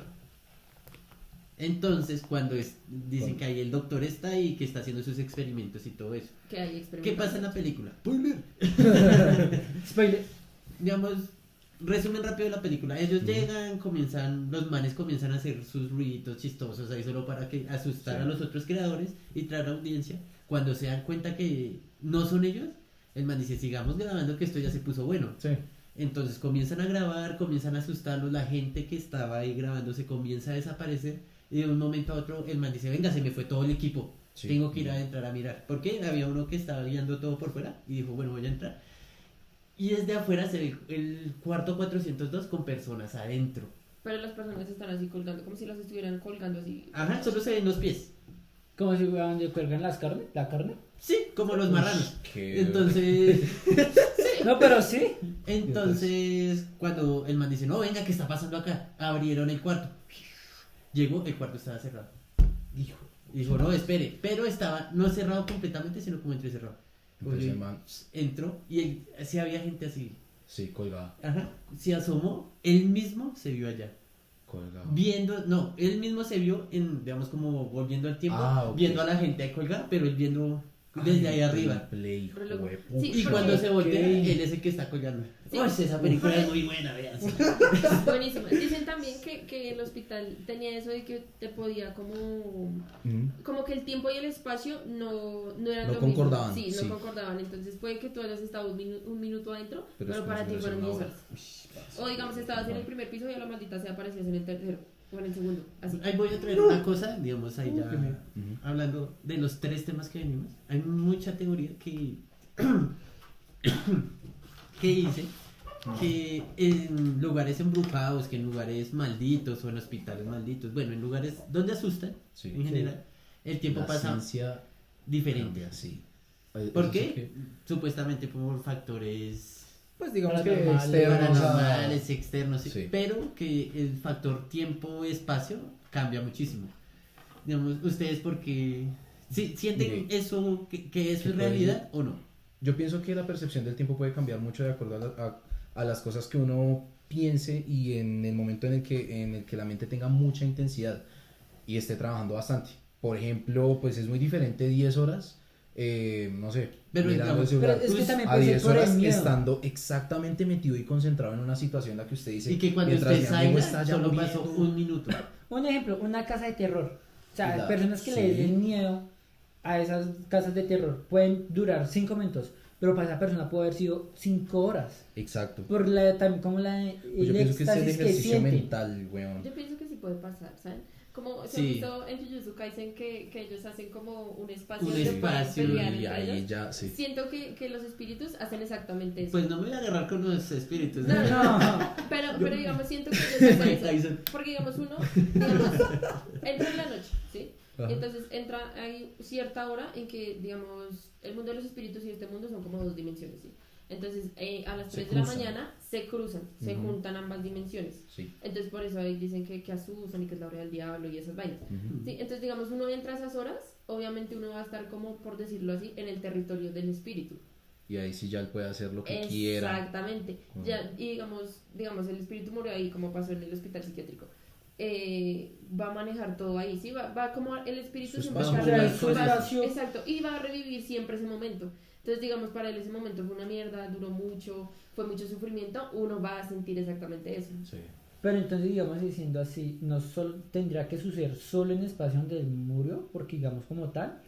Entonces cuando dicen que ahí el doctor está y que está haciendo sus experimentos y todo eso. Que hay ¿Qué experimentos. pasa en la película? Spoiler. Spoiler. Digamos, resumen rápido de la película. Ellos llegan, los manes comienzan a hacer sus ruiditos chistosos ahí solo para que asustar Sí. a los otros creadores y traer audiencia. Cuando se dan cuenta que no son ellos, el man dice, sigamos grabando que esto ya se puso bueno. Sí. Entonces comienzan a grabar, comienzan a asustarlos, la gente que estaba ahí grabando se comienza a desaparecer y de un momento a otro el man dice, venga, se me fue todo el equipo, Sí. tengo que ir a entrar a mirar. Porque había uno que estaba guiando todo por fuera y dijo, bueno, voy a entrar. Y desde afuera se ve el cuarto 402 con personas adentro. Pero las personas están así colgando, como si las estuvieran colgando así. Ajá, solo se ven los pies. Como si donde cuelgan la carne. Sí, como los marranos. Qué- Entonces, No, pero sí. entonces cuando el man dice, no, venga, ¿qué está pasando acá? Abrieron el cuarto. Llegó, el cuarto estaba cerrado. Dijo, no, espere, pero estaba no cerrado completamente, sino como entrecerrado. Entonces Oye, el man, entró y sí había gente así. sí, colgado. Ajá, se asomó, él mismo se vio allá. Colgado. Viendo, no, él mismo se vio digamos, como volviendo al tiempo, Ah, ok. viendo a la gente ahí colgada, pero él viendo desde ahí arriba. Play, Re loco. hueputa. Sí, Y porque- cuando se voltea, Ok. él es el que está colgando. Sí. Uy, esa película Porque- es muy buena, vean. Buenísima. Dicen también que el hospital tenía eso de que te podía como que el tiempo y el espacio no eran No lo concordaban, mismo. Sí, sí. no concordaban. Entonces puede que tú hayas estado un minuto adentro, pero, después para ti debe ser fueron una 10 hora. horas. Uy, parce. O digamos, estabas en el primer piso y a la maldita se aparecías en el tercero o en el segundo. Así. Ahí voy a traer una cosa, digamos, ahí ya Ujú. hablando de los 3 temas que venimos. Hay mucha teoría que dice que en lugares embrujados, que en lugares malditos o en hospitales malditos, bueno, en lugares donde asustan, Sí. en general, el tiempo La pasa ciencia diferente. cambia, sí. ¿Por Eso qué? sí que- Supuestamente por factores Pues digamos que Paranormales. externos a- paranormales, externos, sí, Sí. pero que el factor tiempo-espacio cambia muchísimo. Digamos, ustedes porque sienten Mire, eso, que eso ¿qué es puede realidad o no. Yo pienso que la percepción del tiempo puede cambiar mucho de acuerdo a las cosas que uno piense y en el momento en el que la mente tenga mucha intensidad y esté trabajando bastante. Por ejemplo, pues es muy diferente 10 horas, no sé, Pero mirando digamos- el celular, Pero es que Pues, también a puede ser 10 por el horas miedo. estando exactamente metido y concentrado en una situación en la que usted dice, Y que cuando mientras usted mi amigo salga, está allá solo muriendo, pasó un minuto. Un ejemplo, una casa de terror. O sea, Claro, personas que sí. le den miedo a esas casas de terror pueden durar 5 minutos, pero para esa persona puede haber sido 5 horas. Exacto. Por también como el Pues yo pienso que es el éxtasis que ejercicio siente. mental, weón. Yo pienso que sí puede pasar, ¿saben? Como se Sí. ha visto en Jujutsu Kaisen que ellos hacen como un espacio Un donde pueden espacio pelear Y entre ahí ellos. ya, sí. Siento que los espíritus hacen exactamente eso. Pues no me voy a agarrar con los espíritus. No, No, pero digamos, siento que ellos hacen eso. Tyson. Porque digamos, uno, digamos, entra en la noche, ¿sí? Ajá. Entonces entra, hay cierta hora en que, digamos, el mundo de los espíritus y este mundo son como 2 dimensiones, ¿sí? Entonces a las Se 3 de la cruzan. mañana se cruzan, se Ujú. juntan ambas dimensiones. Sí. Entonces por eso ahí dicen que asustan y que es la hora del diablo y esas vainas. Ujú. Sí, entonces digamos, uno entra a esas horas, obviamente uno va a estar como, por decirlo así, en el territorio del espíritu. Y ahí sí ya él puede hacer lo que quiera. Exactamente. Ujú. Ya, y digamos, el espíritu murió ahí, como pasó en el hospital psiquiátrico. Va a manejar todo ahí, ¿sí? Va como el espíritu Su siempre espacio. está O sea, reviviendo- su espacio. Exacto, y va a revivir siempre ese momento. Entonces, digamos, para él ese momento fue una mierda, duró mucho, fue mucho sufrimiento, uno va a sentir exactamente eso. Sí. pero entonces digamos diciendo así, no solo tendría que suceder solo en el espacio donde él murió, porque digamos como tal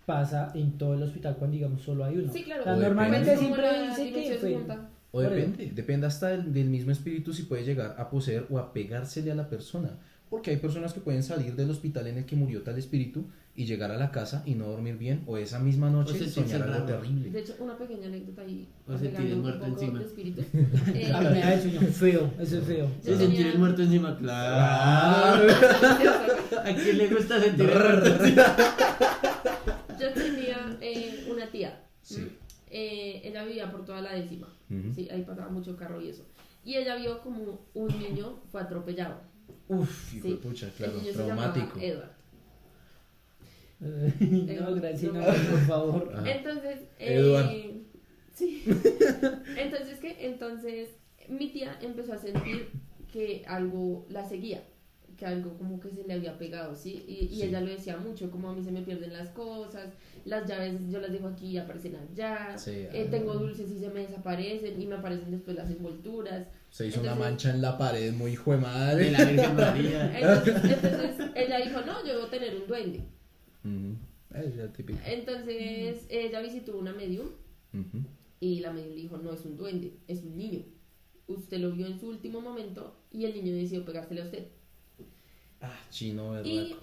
pasa en todo el hospital cuando digamos solo hay uno. Sí, claro. O sea, O normalmente depende. Como siempre la dice que dimensión fue. junta. O Por depende, depende hasta del mismo espíritu si puede llegar a poseer o a pegársele a la persona. Porque hay personas que pueden salir del hospital en el que murió tal espíritu y llegar a la casa y no dormir bien, o esa misma noche sentirse soñar algo raro. terrible. De hecho, una pequeña anécdota ahí, O sentir agregando el un muerto poco encima. de espíritu. A mí me da el sueño feo, eso es feo. Sí, Yo sentir tenía- el muerto encima, claro. ¿A quién le gusta sentir el muerto encima? Yo tenía una tía. Sí. Ella vivía por toda la 10ª. Ujú. Sí, ahí pasaba mucho carro y eso. Y ella vio como un niño fue atropellado. Uf, hijo Sí. de pucha, claro, El niño traumático. se llamaba Edward. No, gracias, no, por favor. Ajá. Entonces, Edward. sí. Entonces, ¿qué? Entonces, mi tía empezó a sentir que algo la seguía, que algo como que se le había pegado, ¿sí? Y Sí. ella lo decía mucho, como a mí se me pierden las cosas, las llaves yo las dejo aquí y aparecen allá, Sí, tengo dulces y se me desaparecen y me aparecen después las envolturas. Se hizo una Entonces- mancha en la pared muy hijo de De madre. la Virgen María. Entonces ella dijo, no, yo debo tener un duende. Ujú. Es ya típico. Entonces ella visitó una medium Ujú. y la medium le dijo, no es un duende, es un niño. Usted lo vio en su último momento y el niño decidió pegársele a usted. Ah, chino, ¿verdad? Y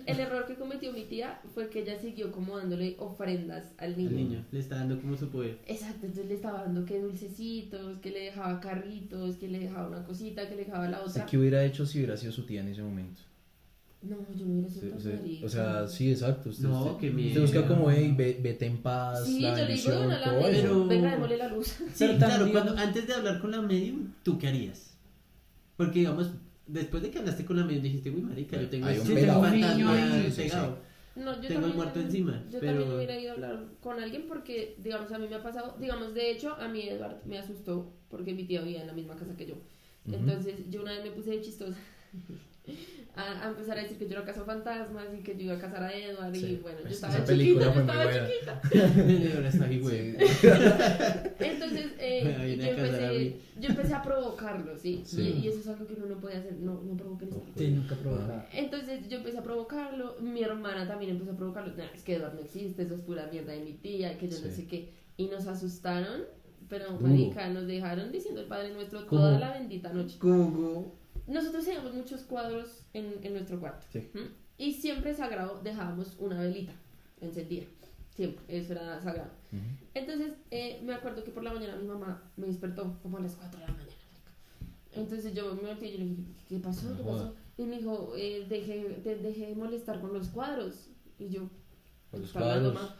el error que cometió mi tía fue que ella siguió como dándole ofrendas al niño. El niño le está dando como su poder. Exacto, entonces le estaba dando que dulcecitos, que le dejaba carritos, que le dejaba una cosita, que le dejaba la otra. ¿Qué hubiera hecho si hubiera sido su tía en ese momento? No, yo no hubiera sido tan marica. O sea, sí, exacto. Usted, No, usted, qué usted miedo. busca como, hey, vete en paz, Sí, la yo le digo, bendición, no, la todo medium, eso. Pero- venga, démosle la luz. Sí, Pero claro, también- cuando, antes de hablar con la medium, ¿tú qué harías? Porque digamos, después de que hablaste con la medium dijiste, uy marica, yo tengo Hay un este pegado. fantasma Niño ahí. Sí, sí, pegado. No, yo Tengo el también, muerto encima, Yo pero- también hubiera ido a hablar con alguien porque, digamos, a mí me ha pasado, digamos, de hecho, a mí Edward me asustó porque mi tía vivía en la misma casa que yo. Ujú. Entonces, yo una vez me puse de chistosa a empezar a decir que yo era cazafantasmas y que yo iba a cazar a Edward y Sí, bueno, yo pues, estaba esa chiquita, película yo fue muy estaba buena. chiquita. Ahora está ahí, güey. Sí. Entonces, Me viene a casar a mí. yo empecé a provocarlo, ¿sí? Sí. Y eso es algo que uno no puede hacer, no provoquen eso. Sí, nunca provocaba. Entonces yo empecé a provocarlo, mi hermana también empezó a provocarlo, "Nah, es que Eduardo no existe, eso es pura mierda de mi tía, que yo no Sí. sé qué", y nos asustaron, pero Duro. marica, nos dejaron diciendo el Padre Nuestro ¿Cómo? toda la bendita noche. Google. Nosotros teníamos muchos cuadros en nuestro cuarto, Sí. ¿m? Y siempre sagrado dejábamos una velita encendida, siempre, eso era sagrado. Entonces me acuerdo que por la mañana mi mamá me despertó como a las 4 de la mañana. marica. Entonces yo me volteé y yo le dije, ¿qué pasó? No ¿Qué jodas. pasó? Y me dijo, dejé de molestar con los cuadros. Y yo, Con los "¿Está hablando, cuadros. ma?".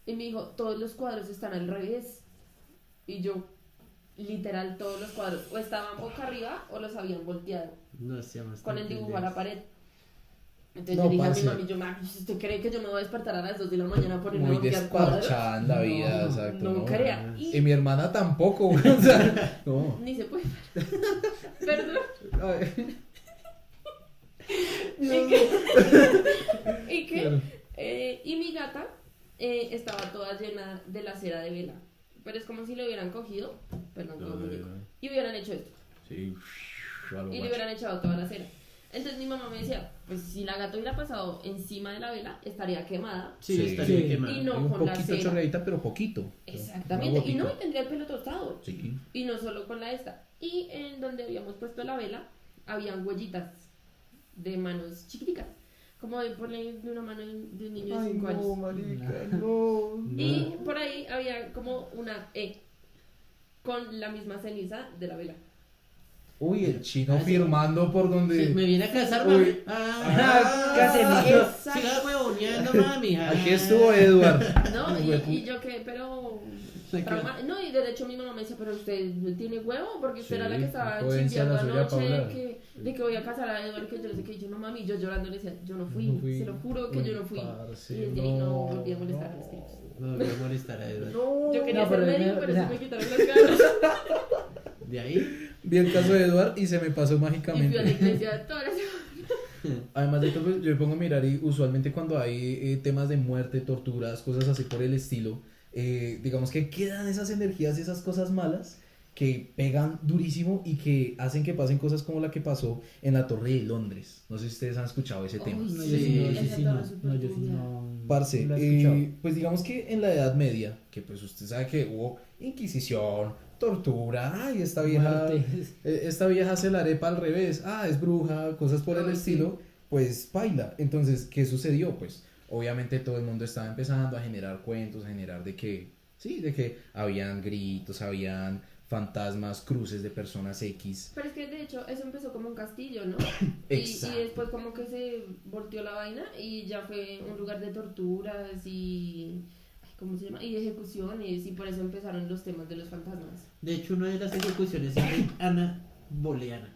Y me dijo, todos los cuadros están al revés. Y yo, literal, todos los cuadros o estaban boca arriba o los habían volteado No seamos con tan el dibujo a la pendejos. pared. Entonces No, yo le dije parce. a mi mami, "Mami, ¿usted cree que yo me voy a despertar a las 2 de la mañana a ponerme a Muy voltear cuadros?" desparchada en la vida, No, exacto. No crea. Y mi hermana tampoco, o sea, no. Ni se puede. Perdón. Ay, ¿Y qué? Claro. Y mi gata estaba toda llena de la cera de vela. Pero es como si lo hubieran cogido, perdón, como muñeco, y hubieran hecho esto. Sí, a lo Y le guacho. hubieran echado toda la cera. Entonces mi mamá me decía, pues si la gata hubiera pasado encima de la vela, estaría quemada. Sí, Sí. estaría Sí. quemado. Y no un con la poquito cera. chorreadita, pero poquito. Exactamente. Y no, Una y tendría el pelo tostado. Sí. Y no solo con la esta. Y en donde habíamos puesto la vela, habían huellitas de manos chiquiticas. Como de ponerle de una mano de un niño de 5 años. marica, no. Y por ahí había como una E con la misma ceniza de la vela. Uy, el chino Ah, sí. firmando por donde. Sí, me viene a casar, Uy. mami. Casemiro. Siga huevoneando, mami. Aquí estuvo Edward. No, Huepu. y yo qué, pero. Se quedó. No, y de hecho mi mamá me decía, pero usted tiene huevo, porque usted Sí, era la que estaba jodencia chimbeando la suya, anoche Paula. de que voy a casar a Eduardo, que yo no sé qué, y yo no mami, y yo llorando le decía, yo no fui, se lo juro que yo no fui. Parce, Y desde ahí no volví a molestar a los tíos. No voy a molestar a Edward. No. Yo quería No, ser pero médico, o pero sea, se me quitaron las ganas. De ahí, Vi el caso de Edward y se me pasó Y fui a la mágicamente. iglesia toda la semana. Además de todo, pues, yo me pongo a mirar y usualmente cuando hay temas de muerte, torturas, cosas así por el estilo, digamos que quedan esas energías, esas cosas malas que pegan durísimo y que hacen que pasen cosas como la que pasó en la Torre de Londres. No sé si ustedes han escuchado ese tema. Uy, No, yo Sí, sí no, esa sí, sí, torre no, es súper no, yo sí tuya. no. Parce, lo he escuchado. pues digamos que en la Edad Media, que pues usted sabe que hubo Inquisición, tortura, ay, Muertes. esta vieja hace la arepa al revés, es bruja, cosas por el Ay, sí. estilo, pues baila. Entonces, ¿qué sucedió? Pues obviamente todo el mundo estaba empezando a generar cuentos, a generar de que, sí, de que habían gritos, habían fantasmas, cruces de personas X. Pero es que de hecho eso empezó como un castillo, ¿no? Exacto. Y después como que se volteó la vaina y ya fue un lugar de torturas y... ay, ¿cómo se llama? Y de ejecuciones y por eso empezaron los temas de los fantasmas. De hecho, una de las ejecuciones es de Ana Bolena.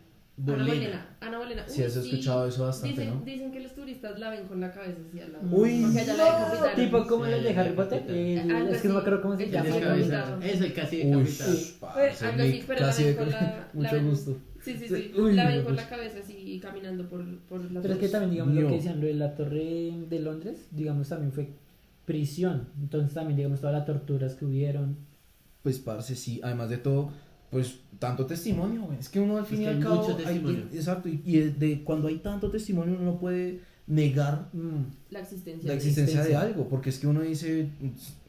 Ana Bolena. Sí, has escuchado eso bastante, dicen, ¿no? dicen que los turistas la ven con la cabeza así al lado. Uy, Porque allá la no. decapitaron. Tipo como el de Sí, Harry Potter. algo Es que no me así. acuerdo cómo se El llama. casi Descabezado. decapitado. Eso, el casi Uy, decapitado. parce, Algo así, Nick, pero la casi ven de- con la... mucho gusto. Sí, sí, Sí. sí. Uy, la no, ven con pues. la cabeza así caminando por la Pero es que torre. también, digamos, lo Mío. que decían, lo de la torre de Londres, digamos, también fue prisión. Entonces también, digamos, todas las torturas que hubieron. Pues parce, sí, además de todo, pues tanto testimonio, güey. Es que uno al fin Es y que al hay cabo, mucho testimonio. exacto, cuando hay tanto testimonio uno no puede negar La existencia. la de- existencia de existencia. algo, porque es que uno dice,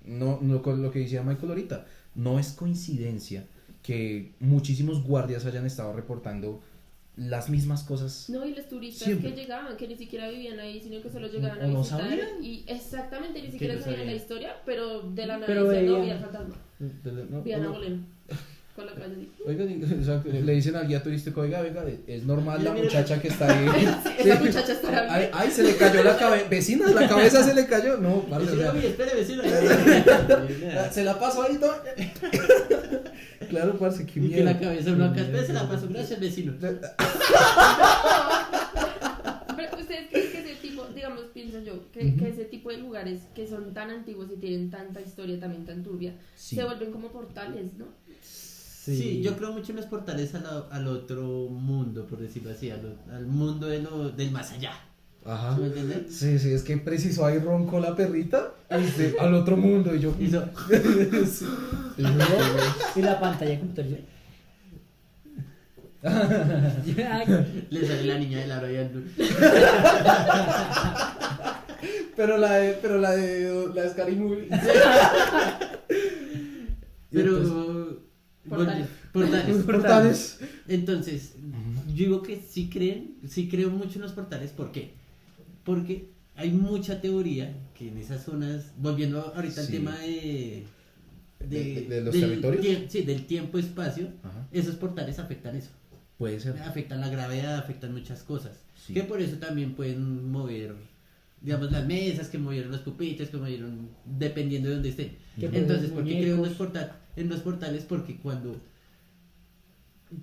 no, lo que decía Michael ahorita, no es coincidencia que muchísimos guardias hayan estado reportando las mismas cosas. No, y los turistas Siempre. que llegaban, que ni siquiera vivían ahí, sino que solo llegaban ¿O a no visitar. sabían? Y exactamente, ni Que siquiera no sabían sabían. la historia, pero de la nada Pero decían, no, veían. vi al fantasma. No, Vi a Ana no. Bolena. Con la cabeza así. Oiga, exacto, le dicen al guía turístico, oiga, venga, es normal Mira, la mira. muchacha que está ahí. Sí, esa muchacha estará bien. Ay, se le cayó la cabeza. Vecina, la cabeza se le cayó. No, parce, o Vecino, sea, mire, espere, vecino. se la pasó ahí todo. Claro, parce, qué Y miedo. que la cabeza uno acá, Qué espere, se la miedo. paso, gracias, vecino. Pero ustedes creen que ese tipo, digamos, pienso yo, que ese tipo de lugares que son tan antiguos y tienen tanta historia también tan turbia, Sí. se vuelven como portales, ¿no? Sí, yo creo mucho en los portales al otro mundo, por decirlo así, al mundo del más allá. Ajá. ¿Sí me entiendes? Sí, sí, es que preciso ahí roncó la perrita al otro mundo y yo. Hizo- Sí. Y yo, no. Y la pantalla de computador. Le sale la niña de la Brian. Pero la de Scary Movie. Y entonces, Pero. Portales. Portales. portales. Entonces, yo digo que sí creo mucho en los portales. ¿Por qué? Porque hay mucha teoría que en esas zonas, volviendo ahorita al Sí. tema de ¿De los del territorios? sí, del tiempo-espacio, Ajá. esos portales afectan eso. Puede ser. Afectan la gravedad, afectan muchas cosas. Sí. Que por eso también pueden mover, digamos, las mesas, que movieron los pupitres, que movieron, dependiendo de dónde estén. Que Entonces, mueven ¿por qué creo muñecos. en los portales? Porque cuando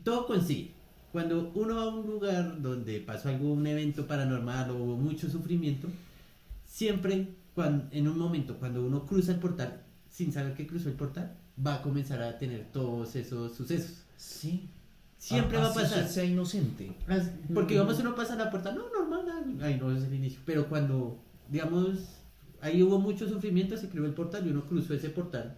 todo consigue, cuando uno va a un lugar donde pasó algún evento paranormal o hubo mucho sufrimiento, siempre en un momento, cuando uno cruza el portal, sin saber que cruzó el portal, va a comenzar a tener todos esos sucesos. Sí. Siempre va a Así pasar. usted sea inocente. Porque digamos uno pasa a la puerta, no, normal, ay no, ese es el inicio. Pero cuando, digamos, ahí hubo mucho sufrimiento, se creó el portal y uno cruzó ese portal,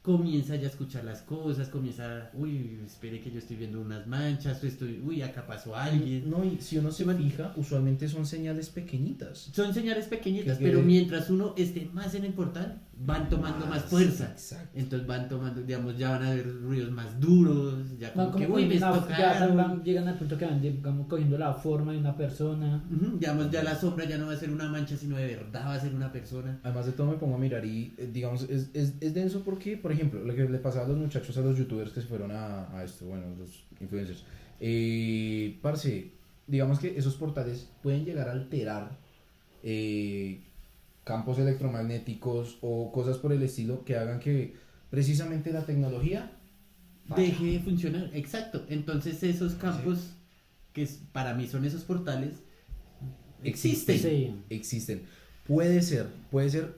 comienza ya a escuchar las cosas, comienza, uy, espere que yo estoy viendo unas manchas, uy, acá pasó alguien. No, y si uno se fija, usualmente son señales pequeñitas. Son señales pequeñitas, Que- pero mientras uno esté más en el portal, van tomando más fuerza. Exacto. Entonces van tomando, digamos, ya van a haber ruidos más duros, ya Van como que, como uy, me cogiendo tocaron. llegan al punto que van, digamos, cogiendo la forma de una persona. Ujú, digamos, ya la sombra ya no va a ser una mancha, sino de verdad va a ser una persona. Además de todo me pongo a mirar y digamos es denso porque, por ejemplo, lo que le pasaba a los muchachos, a los youtubers que se fueron a esto, bueno, los influencers. Parce, digamos que esos portales pueden llegar a alterar campos electromagnéticos o cosas por el estilo que hagan que precisamente la tecnología Deje de funcionar, exacto. Entonces esos campos, para mí son esos portales, existen. Sí. existen. Puede ser,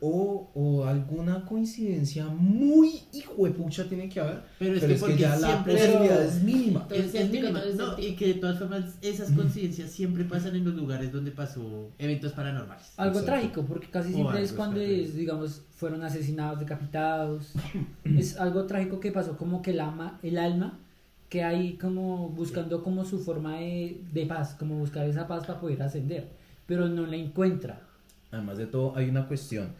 o alguna coincidencia muy hijuepucha tiene que haber, Pero es pero que es que porque ya la siempre posibilidad es mínima. Todo es escéptico, mínima, todo es no, escéptico. y que de todas formas esas coincidencias siempre pasan en los lugares donde pasó eventos paranormales. Algo Exacto. trágico, porque casi O siempre algo es cuando, extraterrestre. digamos, fueron asesinados, decapitados. Es algo trágico que pasó, como que el alma que hay como buscando como su forma de paz, como buscar esa paz para poder ascender, pero no la encuentra. además de todo, hay una cuestión.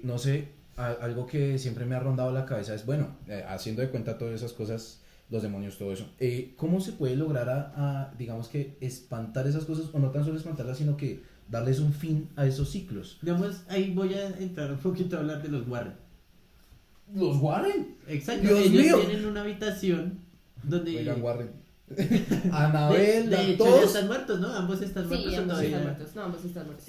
No sé, algo que siempre me ha rondado la cabeza es, bueno, haciendo de cuenta todas esas cosas, los demonios, todo eso, ¿cómo se puede lograr digamos que, espantar esas cosas, o no tan solo espantarlas, sino que darles un fin a esos ciclos? Digamos, ahí voy a entrar un poquito a hablar de los Warren. ¿Los Warren? Exacto, Dios ellos mío. tienen una habitación donde... Oigan, Warren. de Anabel, hecho, ya todos. están muertos, ¿no? Ambos están muertos Sí, o ambos todavía... están muertos. No, ambos están muertos.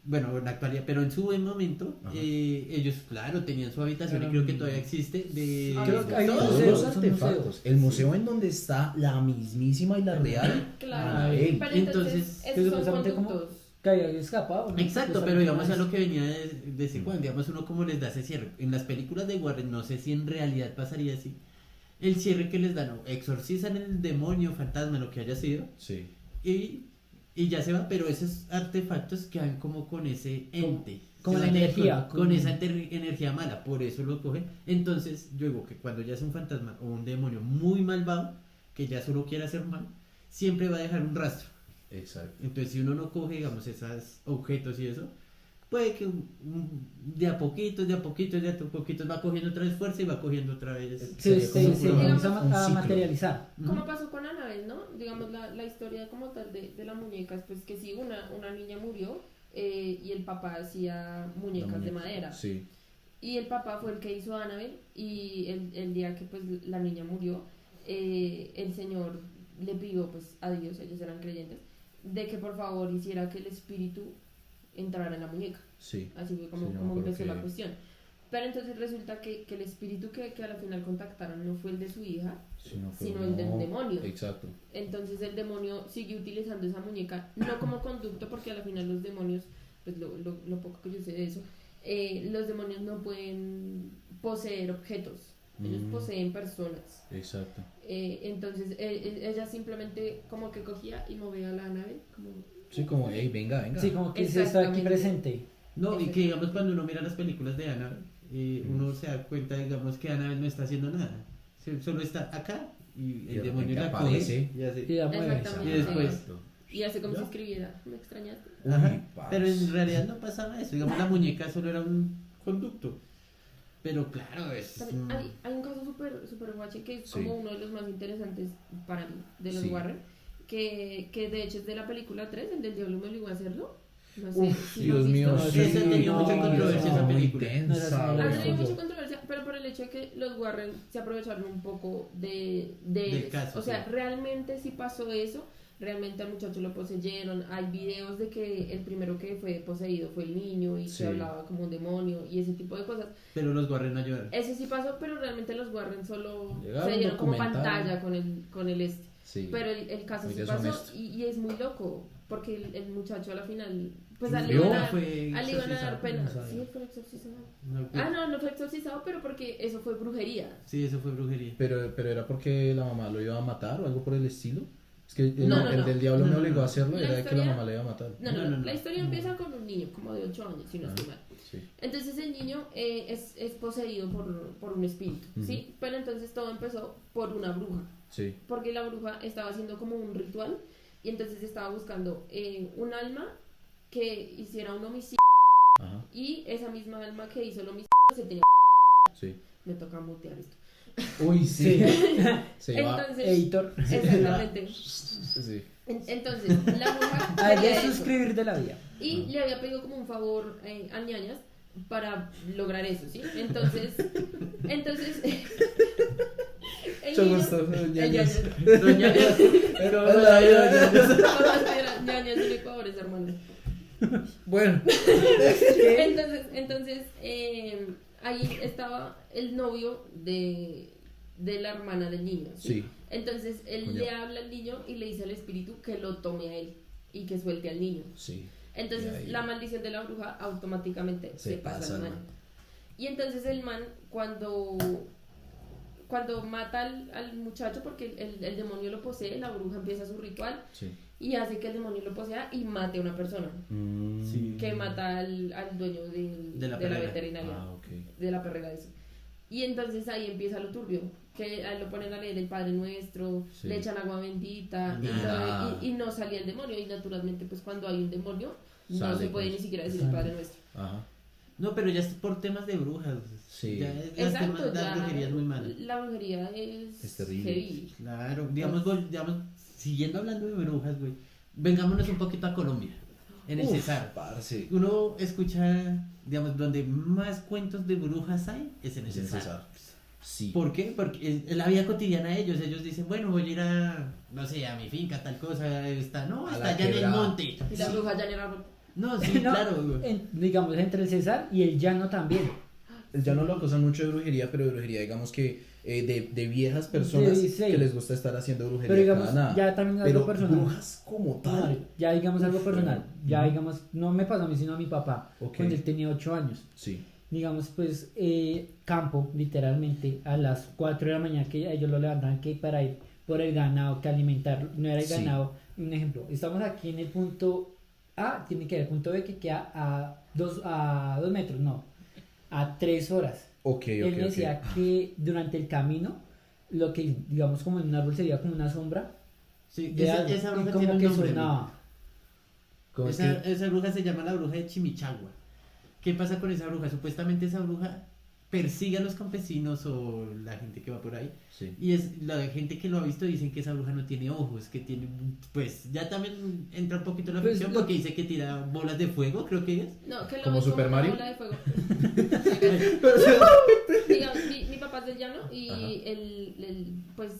Bueno, en la actualidad, pero en su buen momento, Ajá. ellos, claro, tenían su habitación y Eran- creo que todavía existe. De Creo que hay un Todos museo, los es un artefactos. museo. El museo en donde está la mismísima y la real. Claro. Anabel. Pero Entonces, entonces, que esos son supuestamente como- conductos. Que había escapado, ¿no? Exacto, Pues, pero digamos a alguna lo que venía de ese Juan, digamos uno como les da ese cierre. En las películas de Warren, no sé si en realidad pasaría así. El cierre que les dan, o exorcizan el demonio, fantasma, lo que haya sido, Sí. y ya se va, pero esos artefactos quedan como con ese ente. como ¿Sí la me energía, entiendes? Con esa energía mala, por eso lo cogen. Entonces, yo digo que cuando ya es un fantasma o un demonio muy malvado, que ya solo quiere hacer mal, siempre va a dejar un rastro. Exacto. Entonces, si uno no coge, digamos, esos objetos y eso, puede que de a poquitos va cogiendo otra vez fuerza y va cogiendo otra vez. Se Sería como comienza un a ciclo. materializar. Como pasó con Annabelle, ¿no? Digamos, la historia como tal de la muñeca es pues que sí, una niña murió y el papá hacía muñecas de madera. Sí. Y el papá fue el que hizo a Annabelle y el día que pues la niña murió, el señor le pidió pues a Dios, ellos eran creyentes, de que por favor hiciera que el espíritu entrara en la muñeca. Sí. Así fue Sí, como, yo me como acuerdo empezó que- la cuestión. Pero entonces resulta que el espíritu que a la final contactaron no fue el de su hija, sino el del demonio. Exacto. Entonces el demonio sigue utilizando esa muñeca, no como conducto, porque a la final los demonios, pues lo poco que yo sé de eso, los demonios no pueden poseer objetos, ellos poseen personas. Exacto. Entonces ella simplemente como que cogía y movía la nave, como... Sí, como, hey, venga. Sí, como que se está aquí Exactamente. presente. No, y que digamos cuando uno mira las películas de Annabelle, uno se da cuenta, digamos, que Annabelle no está haciendo nada. Solo está acá y Y el de demonio repente la aparece. coge y hace... Y ya mueve. Exactamente. Y después... Y hace como ¿Ya? si escribiera, ¿me extrañaste? Ajá, Uy, pero en parce. realidad no pasaba eso, digamos la muñeca solo era un conducto. Pero claro, es... También hay un caso súper guache que es Sí. como uno de los más interesantes para mí, de los Sí. Warren, que de hecho es de la película 3, el del diablo me obligó a hacerlo. No sé Uf, si lo has Dios mío, visto. sí. Esa ha tenido mucha controversia, esa muy película. No, esa sí intensa, no la Ha he güey. tenido visto. mucha controversia, pero por el hecho de que los Warren se aprovecharon un poco de Del ellos. caso, O sea, sí. realmente sí pasó eso, realmente al muchacho lo poseyeron. Hay videos de que el primero que fue poseído fue el niño y Sí. que hablaba como un demonio y ese tipo de cosas. Pero los Warren no ayudaron. Eso sí pasó, pero realmente los Warren solo Llegaron, se dieron como documentaron. pantalla con el este. Sí. Pero el caso Muy sí pasó deshonesto. y es muy loco, porque el muchacho a la final, pues al ¿Murió? iban a, Fue al iban a dar exorcizado. pena. no sabía. Sí, él fue exorcizado. No, Ah, no fue exorcizado, pero porque eso fue brujería. Sí, eso fue brujería. Pero era porque la mamá lo iba a matar o algo por el estilo. Es que No, el no. del diablo No, me no, obligó no. a hacerlo, La era de que la historia- mamá le iba a matar. No. La historia empieza con un niño, como de 8 años, si no estoy mal. Sí. Entonces el niño es poseído por un espíritu, ¿sí? Pero entonces todo empezó por una bruja. Sí. Porque la bruja estaba haciendo como un ritual y entonces estaba buscando un alma que hiciera un homicidio Ajá. y esa misma alma que hizo el homicidio se tenía... Sí. Me toca mutear esto. Uy, sí. Se va. Entonces, Editor. exactamente. Sí. Entonces, la bruja Ah, quería de eso. suscribir de la vida. Y le había pedido como un favor a ñañas para lograr eso, ¿sí? Entonces el Mucho niño- gusto, el ñañas. ñañas. Hola, Vamos a ver, ñañas en Ecuador, hermanos. Bueno. Entonces ahí estaba el novio de la hermana del niño, ¿sí? Sí. Entonces él Coño. le habla al niño y le dice al espíritu que lo tome a él y que suelte al niño. Sí. Entonces Y ahí- la maldición de la bruja automáticamente se pasa al man. Y entonces el man cuando mata al muchacho, porque el demonio lo posee, la bruja empieza su ritual Sí. y hace que el demonio lo posea y mate a una persona. Sí. Que mata al dueño De la de la perrera. veterinaria, Ah, ok. de la perrera eso. Y entonces ahí empieza lo turbio, que a él lo ponen a leer el Padre Nuestro, Sí. le echan agua bendita y no salía el demonio. Y naturalmente, pues cuando hay un demonio, no Sale, se puede pues. ni siquiera decir el Padre Nuestro. Ajá. No, pero ya es por temas de brujas. Sí. Ya es Exacto, la ya brujería es muy mala. la brujería es terrible. heavy. Claro, digamos, siguiendo hablando de brujas, güey, vengámonos un poquito a Colombia, en el Cesar. Parce. Uno escucha, digamos, donde más cuentos de brujas hay, es en el Es el Cesar. Cesar. Sí. ¿Por qué? Porque es la vida cotidiana de ellos. Ellos dicen, bueno, voy a ir a, no sé, a mi finca, tal cosa, está A allá la en el quebrada. monte. Y la bruja ya era... No, sí, No, claro, güey. digamos, entre el César y el llano también. Ya no lo acusan mucho de brujería, pero de brujería, digamos que de viejas personas Sí, sí. que les gusta estar haciendo brujería. Pero digamos, cada nada. ya también algo Pero personal. brujas como No, tal. ya digamos algo Uf, personal. Ya ujú. digamos, no me pasó a mí, sino a mi papá. Ok. Cuando él tenía 8 años. Sí. Digamos, pues, campo, literalmente, a las 4 de la mañana que ellos lo levantaban que para ir por el ganado, que alimentarlo. No era el Sí. ganado. Un ejemplo, estamos aquí en el punto A, tiene que ir al punto B que queda a 2 metros, no, a 3 horas. Ok, Él me decía que durante el camino, lo que digamos como en un árbol sería como una sombra Sí, de algo, esa y bruja como tiene un que nombre. sonaba. ¿Cómo es Esa, que? esa bruja se llama la bruja de Chimichagua. ¿Qué pasa con esa bruja? Supuestamente esa bruja persigue a los campesinos o la gente que va por ahí. Sí. Y es la gente que lo ha visto dicen que esa bruja no tiene ojos, que tiene, pues ya también entra un poquito la Pues, ficción lo- porque dice que tira bolas de fuego, creo que es. No, que lo ¿Como ves Super una Mario? bola de fuego. Digamos, mi papá es del llano y Ajá. pues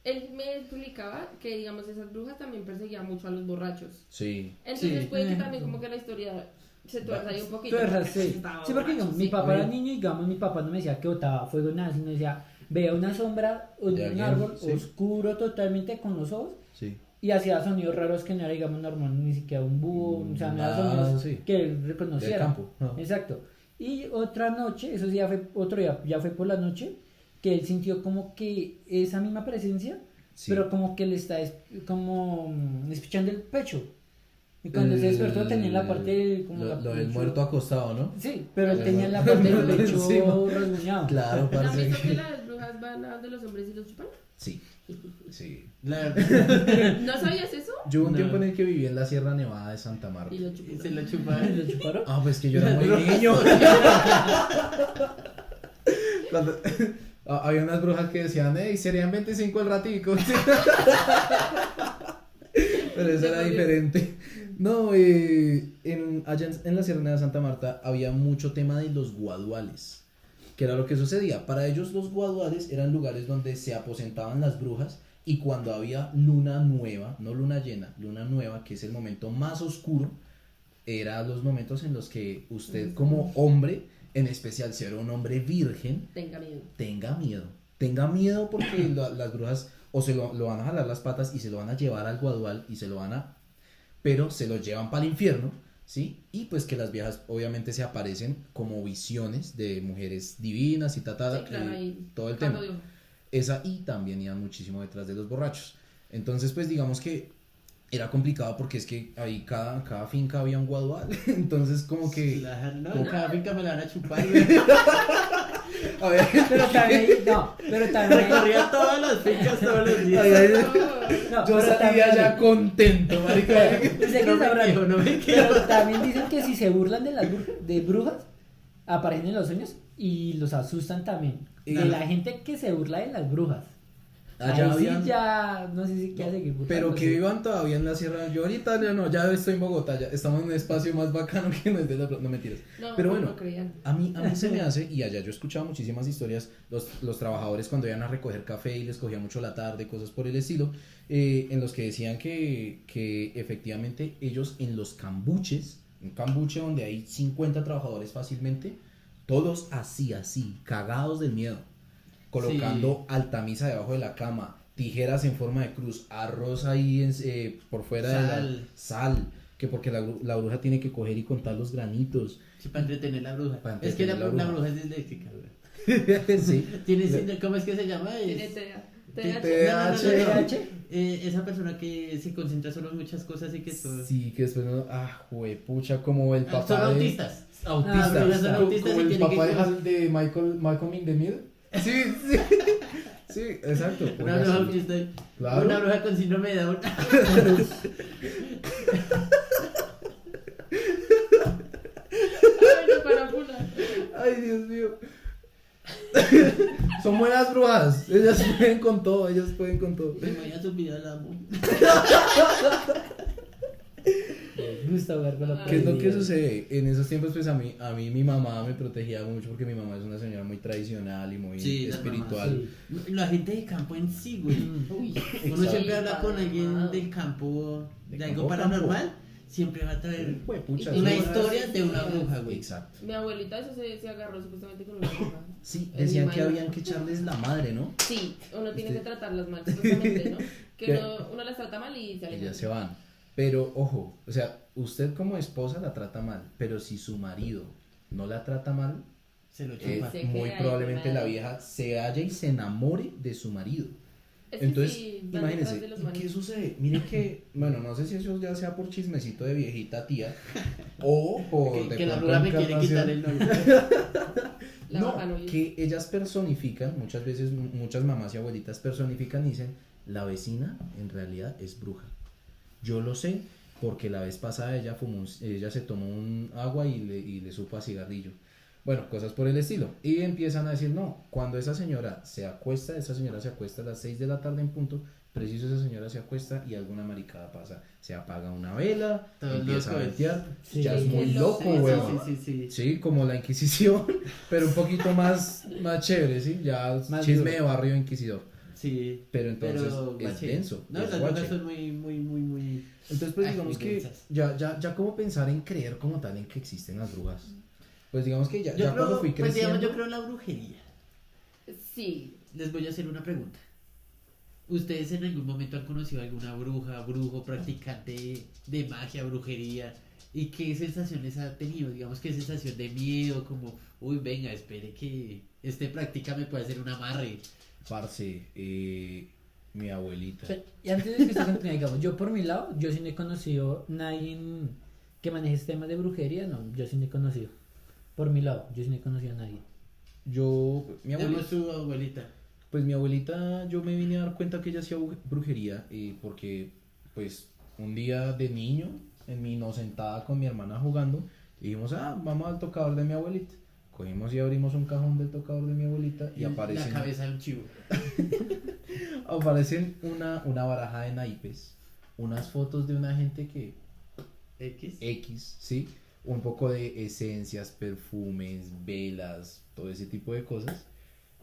él me explicaba que digamos esas brujas también perseguían mucho a los borrachos. Sí. Entonces Sí. puede que también como que la historia se tuerza ahí un poquito. Tuerza, porque sí. estaba Sí, porque borracho, digamos, mi sí. papá era Oye. niño y digamos, mi papá no me decía que botaba fuego nada, sino decía, veía una sombra, De un alguien, árbol sí. oscuro totalmente con los ojos Sí. y hacía sonidos raros que no era, digamos, normal, ni siquiera un búho, o sea, no era sonidos sí. que él Del reconociera. campo. No. Exacto. Y otra noche, eso sí ya fue otro día, ya fue por la noche, que él sintió como que esa misma presencia, Sí. pero como que le está como espichando el pecho. Y cuando se despertó tenía en la parte del, como lo, la lo del pecho- muerto acostado, ¿no? Sí, pero él Claro. tenía en la parte del pecho Encima. rasguñado. Claro, ¿No han parce. visto que las brujas van a donde los hombres y los chupan? Sí. Sí. La, ¿No sabías eso? Yo hubo un No. tiempo en el que viví en la Sierra Nevada de Santa Marta. Y lo chupan. se lo chuparon. ¿Lo chuparon? Ah, pues que yo era muy niño. Cuando- había unas brujas que decían, hey, serían 25 el ratico. Pero eso era diferente. No, allá en la Sierra Nevada de Santa Marta había mucho tema de los guaduales. Que era lo que sucedía. Para ellos los guaduales eran lugares donde se aposentaban las brujas y cuando había luna nueva, no luna llena, luna nueva, que es el momento más oscuro, eran los momentos en los que usted como hombre, en especial si era un hombre virgen, Tenga miedo. tenga miedo. Tenga miedo porque las brujas o se lo van a jalar las patas y se lo van a llevar al guadual y se lo van a... Pero se lo llevan para el infierno, ¿sí? Y pues que las viejas obviamente se aparecen como visiones de mujeres divinas y Sí, claro, y ahí. todo el Cuando tema. digo, Esa y también iban muchísimo detrás de los borrachos. Entonces pues digamos que era complicado porque es que ahí cada finca había un guadual. Entonces como que... No, cada finca me la van a chupar, güey. A ver, Pero también, no, pero también, Recorría todas las fincas todos los días. no, yo pero salía también, ya contento, marica. yo sé que No me sabrán, quejo, no me quejo. pero también dicen que si se burlan de las de brujas, aparecen en los sueños y los asustan también. De Y- la gente que se burla de las brujas. Allá Ahí habían... sí ya, no sé si queda seguir Pero que burlándose. vivan todavía en la sierra. Yo ahorita ya no, ya estoy en Bogotá, ya estamos en un espacio más bacano que no es de la... No mentiras. no, Pero no, bueno, no creían. a mí se me hace, y allá yo he escuchado muchísimas historias, los trabajadores cuando iban a recoger café y les cogía mucho la tarde, cosas por el estilo, en los que decían que efectivamente ellos en los cambuches, un cambuche donde hay 50 trabajadores fácilmente, todos así, cagados del miedo, colocando altamisa debajo de la cama, tijeras en forma de cruz, arroz ahí por fuera de la sal, que porque la bruja tiene que coger y contar los granitos. Sí, para entretener la bruja. Para Es que la entretener la bruja bruja. es disléxica, güey. Sí. Tiene, ¿cómo es que se llama? Tiene TDA. TDAH. TDAH. Esa persona que se concentra solo en muchas cosas y que todo. Sí, que después no. Juepucha, como el papá. Son de- autistas. Autista. pero son autistas como y el tienen papá que- de Malcolm in the Middle. Sí, sí. Sí, exacto. Una Oiga, bruja sí. autista. Claro. Una bruja con síndrome de Down. Ay, no, para funar. Ay, Dios mío. Son buenas brujas. Ellas pueden con todo. Ellas pueden con todo. Me voy a subir al amo. Me gusta jugar con la ¿Qué es lo que poesía. sucede? En esos tiempos, pues a mí mi mamá me protegía mucho porque mi mamá es una señora muy tradicional y muy Sí, las espiritual. Sí. La gente de campo en sí, güey. Uy, Uno Exacto. siempre habla con alguien Wow. del campo, De de campo, algo paranormal, siempre va a traer Juepucha, una sí. historia de una bruja, güey. Exacto. mi abuelita eso se agarró supuestamente con una bruja. Sí, Es decían mi que madre. habían que echarles la madre, ¿no? Sí, uno tiene Este- que tratarlas mal, supuestamente, ¿no? Que ¿Qué? uno las trata mal y se Y alejan. ya se van. Pero ojo, o sea, usted como esposa la trata mal, pero si su marido no la trata mal, Se lo chupa. Se muy queda ahí, probablemente la madre. vieja se halla y se enamore de su marido. Es que Entonces, sí, van imagínense, detrás de los ¿y manes. qué sucede? Miren que, bueno, no sé si eso ya sea por chismecito de viejita tía o por de Que la pronto bruja me quiere quitar encarnación. el nombre. La No, baja no oye. que ellas personifican, muchas veces muchas mamás y abuelitas personifican y dicen, la vecina en realidad es bruja. Yo lo sé porque la vez pasada ella se tomó un agua y le supo a cigarrillo. Bueno, cosas por el estilo. Y empiezan a decir, no, cuando esa señora se acuesta a las 6 de la tarde en punto, preciso esa señora se acuesta y alguna maricada pasa. Se apaga una vela, Todo empieza a loco, ventear, sí. ya es muy Qué loco, loco, huevón. Sí. Sí, como la Inquisición, pero un poquito más chévere, ¿sí? Ya Más chisme duro. de barrio inquisidor. Sí. Pero entonces Pero es guache. denso. No, es las guache. brujas son muy. Entonces, pues Ay, digamos muy que densas. ya como pensar en creer como tal en que existen las brujas. Pues digamos que ya Yo cuando creo, fui pues digamos, creciendo. yo creo en la brujería. Sí, Les voy a hacer una pregunta. ¿Ustedes en algún momento han conocido alguna bruja, brujo, practicante de magia, brujería? ¿Y qué sensaciones ha tenido? Digamos, qué sensación de miedo, como, uy, venga, espere que práctica me puede hacer un amarre. Parce, mi abuelita. Y antes de que usted continúe, digamos, yo por mi lado, yo sí no he conocido nadie que maneje temas de brujería, no, yo sí no he conocido. Por mi lado, yo sí no he conocido a nadie. Mi abuelita. Tenemos su abuelita. Pues mi abuelita, yo me vine a dar cuenta que ella hacía brujería, porque pues un día de niño, en mi inocentada con mi hermana jugando, dijimos, vamos al tocador de mi abuelita. Cogimos y abrimos un cajón del tocador de mi abuelita y La aparecen, cabeza de un chivo. aparecen una baraja de naipes, unas fotos de una gente que X, ¿sí? Un poco de esencias, perfumes, velas, todo ese tipo de cosas.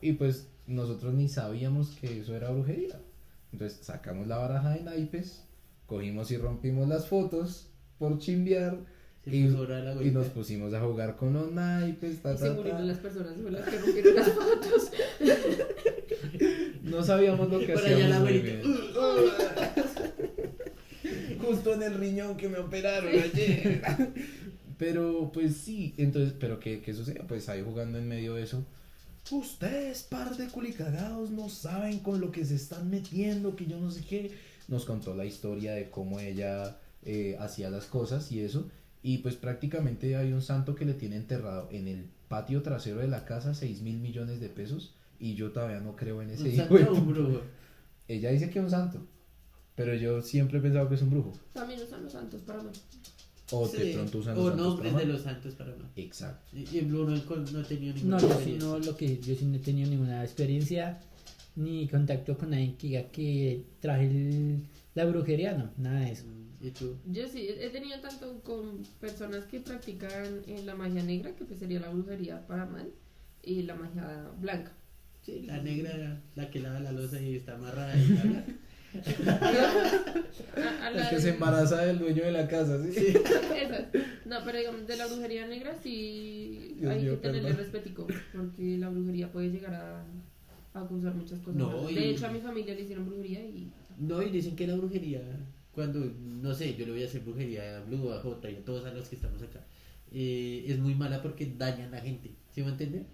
Y pues nosotros ni sabíamos que eso era brujería. Entonces sacamos la baraja de naipes, cogimos y rompimos las fotos por chimbear Se y, puso brava la y abuelita. nos pusimos a jugar con los naipes. y se murieron las personas con las que rompieron las fotos. No sabíamos lo que Por allá hacíamos. la muy abuelita. bien. Justo en el riñón que me operaron ayer. Pero pues sí, entonces, pero ¿qué sucede? Pues ahí jugando en medio de eso. Ustedes, par de culicagados, no saben con lo que se están metiendo, que yo no sé qué. Nos contó la historia de cómo ella hacía las cosas y eso. Y pues prácticamente hay un santo que le tiene enterrado en el patio trasero de la casa 6.000 millones de pesos. Y yo todavía no creo en ese Un hijo santo de o un puta. brujo. Ella dice que es un santo, pero yo siempre he pensado que es un brujo. También usan los santos para mal. O de Sí. pronto usan O los santos nombres para de mal. los santos para mal. Exacto. Y en Blue no he tenido ninguna No, yo sí experiencia. no, yo sí no he tenido ninguna experiencia ni contacto con nadie que diga que traje la brujería, no, nada de eso. ¿Y tú? Yo sí, he tenido tanto con personas que practican la magia negra, que pues sería la brujería para mal, y la magia blanca. Sí, la negra, la que lava la losa y está amarrada. Y bla, A La la que de- se embaraza del dueño de la casa, ¿sí? Esas. No, pero digamos, de la brujería negra sí Dios hay mío, que tenerle perdón. respetico, porque la brujería puede llegar a causar muchas cosas. No, malas. y- De hecho, a mi familia le hicieron brujería y No, y dicen que la brujería, cuando, no sé, yo le voy a hacer brujería a Blue, a J y a todos a los que estamos acá, es muy mala porque dañan a la gente, ¿sí me entienden?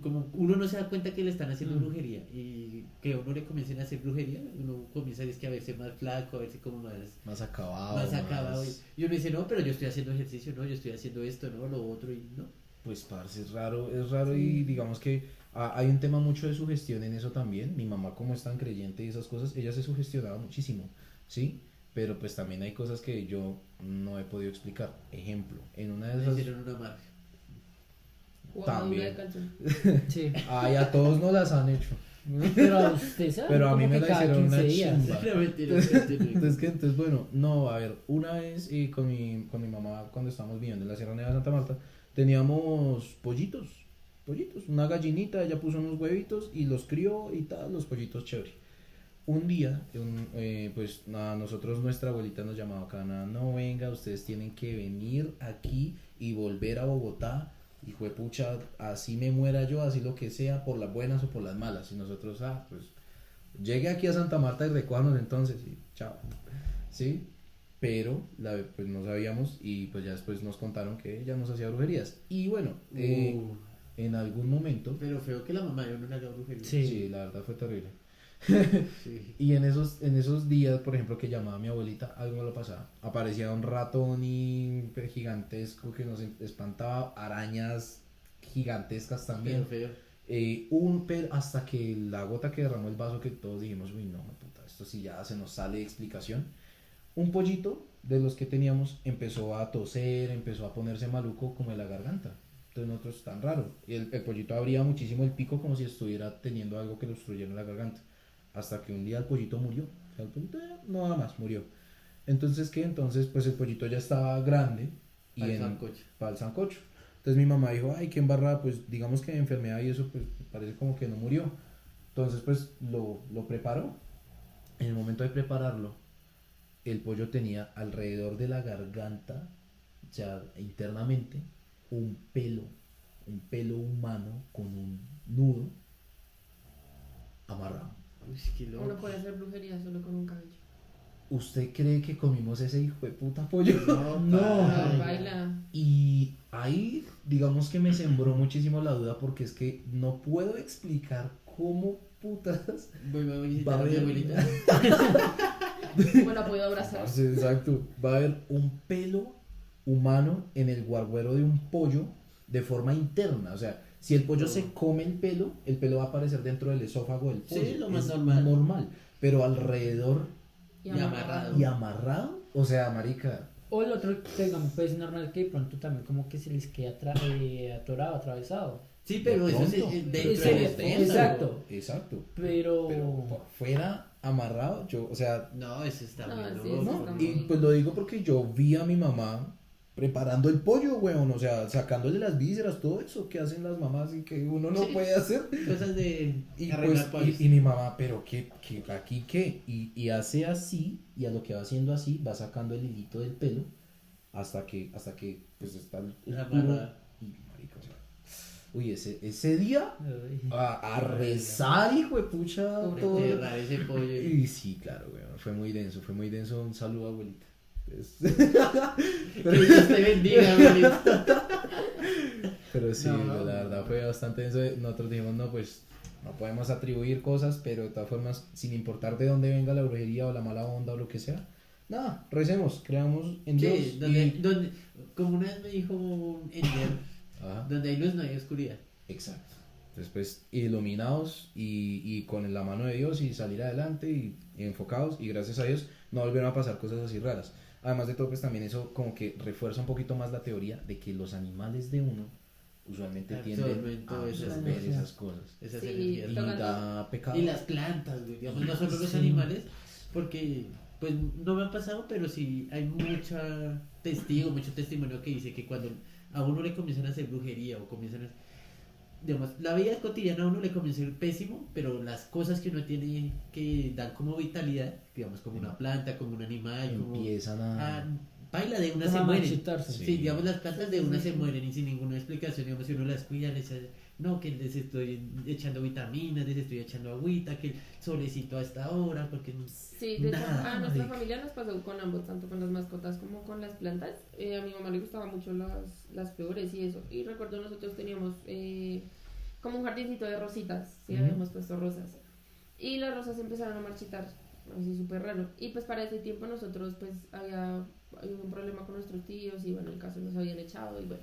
Como uno no se da cuenta que le están haciendo brujería y que a uno le comiencen a hacer brujería, uno comienza a verse más flaco, a verse como Más acabado. más acabado. Y uno dice, no, pero yo estoy haciendo ejercicio, no, yo estoy haciendo esto, no, lo otro, y no. Pues parce, es raro y digamos que hay un tema mucho de sugestión en eso también. Mi mamá como es tan creyente y esas cosas, ella se sugestionaba muchísimo, ¿sí? Pero pues también hay cosas que yo no he podido explicar. Ejemplo, en una de Le esas... hicieron una marca. También. Sí. Ay, a todos no las han hecho. Pero a usted sabe. Pero a mí como me que la cada hicieron 15 una días. chimba. No, mentira, Entonces, bueno, no, a ver, una vez con mi mamá cuando estábamos viviendo en la Sierra Nevada de Santa Marta, teníamos pollitos, una gallinita, ella puso unos huevitos y los crió y tal, los pollitos chévere. Un día, pues a nosotros nuestra abuelita nos llamaba acá, no venga, ustedes tienen que venir aquí y volver a Bogotá. Y fue pucha, así me muera yo, así lo que sea, por las buenas o por las malas. Y nosotros, pues llegue aquí a Santa Marta y recójanos entonces, y chao. ¿Sí? Pero pues no sabíamos y pues ya después nos contaron que ella nos hacía brujerías. Y bueno, en algún momento... Pero feo que la mamá de uno le haga brujería. Sí. Sí, la verdad fue terrible. Sí. Y en esos días, por ejemplo, que llamaba a mi abuelita, algo me lo pasaba. Aparecía un ratón gigantesco que nos espantaba, arañas gigantescas también. Pero feo. Hasta que la gota que derramó el vaso, que todos dijimos, uy, no, puta, esto sí ya se nos sale de explicación. Un pollito de los que teníamos empezó a toser, empezó a ponerse maluco como en la garganta. Entonces nosotros, tan raro. Y el pollito abría muchísimo el pico como si estuviera teniendo algo que le obstruyera la garganta. Hasta que un día el pollito murió. O sea, el pollito nada más murió. Entonces, ¿qué? Entonces, pues el pollito ya estaba grande. Para el sancocho. Entonces mi mamá dijo, ay, qué embarrada, pues digamos que de enfermedad y eso, pues parece como que no murió. Entonces, pues lo preparó. En el momento de prepararlo, el pollo tenía alrededor de la garganta, o sea, internamente, un pelo humano con un nudo amarrado. Uy, qué loco. Uno puede hacer brujería solo con un cabello. ¿Usted cree que comimos ese hijo de puta pollo? No, No. Ah, baila. Y ahí, digamos que me sembró muchísimo la duda porque es que no puedo explicar cómo putas Voy a visitar va a a mi haber... abuelita. ¿Cómo la puedo abrazar? Sí, exacto. Va a haber un pelo humano en el guarguero de un pollo de forma interna. O sea, si el pollo se come el pelo va a aparecer dentro del esófago del pollo. Sí, lo más Es normal. Pero alrededor Y amarrado. y amarrado, o sea, marica. O el otro, que digamos, puede ser normal que de pronto también como que se les quede atorado, atravesado. Sí, pero De eso es pronto. dentro Sí, del estómago. exacto. Exacto. Pero por fuera amarrado, o sea, No, eso está No, muy sí, loco. eso no, está y muy- pues lo digo porque yo vi a mi mamá preparando el pollo, weón, o sea, sacándole las vísceras, todo eso que hacen las mamás y que uno no Sí. puede hacer. Cosas de Y, arreglar pues, pollos. y mi mamá, pero aquí qué, y hace así, y a lo que va haciendo así, va sacando el hilito del pelo hasta que pues está el Amarrado. y marica, o sea, uy, ese día ay, a rezar, hijo de pucha, Pobre todo. Enterrar ese pollo. Y sí, claro, weón, fue muy denso, un saludo abuelita. Que Dios te bendiga, abuelita. Pero sí, No, la verdad fue bastante denso. Nosotros dijimos, no, pues no podemos atribuir cosas, pero de todas formas, sin importar de dónde venga la brujería o la mala onda o lo que sea, nada, recemos, creamos en Dios. Sí, donde, como una vez me dijo un Ender, Ajá, donde hay luz no hay oscuridad. exacto. Entonces, pues, iluminados y con la mano de Dios y salir adelante y enfocados, y gracias a Dios no volvieron a pasar cosas así raras. Además de todo, pues también eso como que refuerza un poquito más la teoría de que los animales de uno usualmente tienden Absorben a todo eso. absorber Energía. esas cosas. Esas Sí, energías. Y Tocando- da pecado. Y las plantas, güey, digamos, no solo los Sí. animales, porque pues no me han pasado, pero sí hay mucho testimonio que dice que cuando a uno le comienzan a hacer brujería o comienzan a... Digamos, la vida cotidiana a uno le comienza a ir pésimo, pero las cosas que uno tiene que dan como vitalidad, digamos, como una planta, como un animal, como... Empiezan a... Baila de una como se a mueren. marchitarse. Sí. Sí, digamos, las plantas de Sí, una sí, se sí. mueren y sin ninguna explicación, digamos, si uno las cuida, les no, que les estoy echando vitaminas, les estoy echando agüita, que el solecito a esta hora, porque no... Sí, de hecho, Nada, a nuestra marica. familia nos pasó con ambos, tanto con las mascotas como con las plantas. A mi mamá le gustaban mucho las flores y eso. Y recuerdo nosotros teníamos como un jardincito de rositas, sí, Ujú. habíamos puesto rosas. Y las rosas empezaron a marchitar, así súper raro. Y pues para ese tiempo nosotros pues había un problema con nuestros tíos y bueno, el caso nos habían echado y bueno,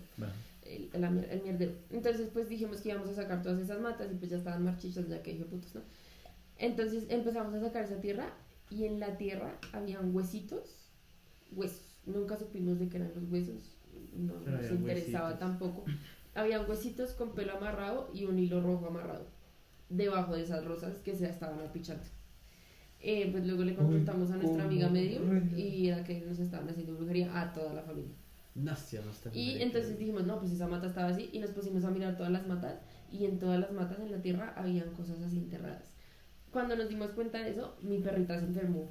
el mierdero. Entonces pues dijimos que íbamos a sacar todas esas matas y pues ya estaban marchitas, ya que dije putos, ¿no? Entonces empezamos a sacar esa tierra y en la tierra habían huesos. Nunca supimos de qué eran los huesos, no Pero nos había interesaba huesitos. tampoco. Habían huesitos con pelo amarrado y un hilo rojo amarrado debajo de esas rosas que se estaban apichando. Pues luego le consultamos a nuestra amiga medium y era que nos estaban haciendo brujería a toda la familia. No, sí, no está Y mal. entonces dijimos, no, pues esa mata estaba así y nos pusimos a mirar todas las matas y en todas las matas en la tierra habían cosas así enterradas. Cuando nos dimos cuenta de eso, mi perrita se enfermó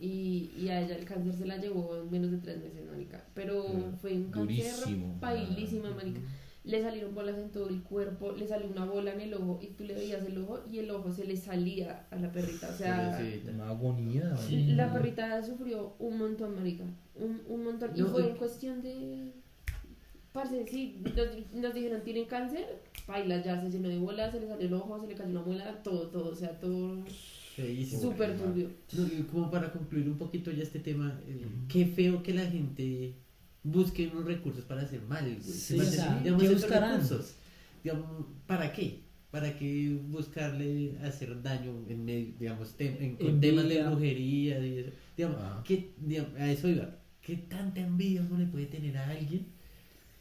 y a ella el cáncer se la llevó en menos de 3 meses, marica. Pero fue un cáncer Durísimo. pailísima, marica. Le salieron bolas en todo el cuerpo, le salió una bola en el ojo y tú le veías el ojo y el ojo se le salía a la perrita. O sea, Pobrecita. Una agonía. la perrita sufrió un montón, marica. Un montón. Y No, fue en cuestión de... Parce, sí, nos dijeron tienen cáncer, paila, ya se llenó de bolas, se le salió el ojo, se le cayó una muela, todo, o sea, todo Feísimo. súper turbio. No, y como para concluir un poquito ya este tema, qué feo que la gente busque unos recursos para hacer mal, güey. Sí, Para o sea, hacer, digamos, ¿qué esos buscarán? recursos. Digamos, ¿para qué? ¿Para qué buscarle hacer daño en digamos, con temas de Envidia. brujería y eso? Digamos, Ah. digamos, a eso iba. ¿Qué tanta envidia uno le puede tener a alguien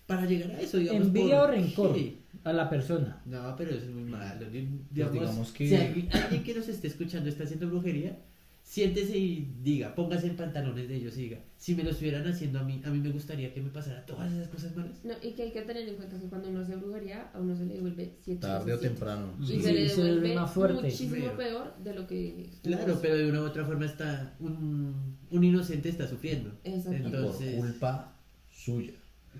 para llegar a eso? Digamos, Envidia o ¿por rencor qué? a la persona. No, pero eso es muy malo. digamos que- Si alguien que nos esté escuchando está haciendo brujería, siéntese y diga, póngase en pantalones de ellos y diga, si me lo estuvieran haciendo a mí me gustaría que me pasara todas esas cosas malas. No, y que hay que tener en cuenta que cuando uno hace brujería, a uno se le devuelve 7 Tarde o temprano. Y Sí, se le se vuelve devuelve más fuerte. muchísimo Pero- peor de lo que... Claro, pero de una u otra forma está un inocente está sufriendo. Exacto. Y por Entonces, culpa suya.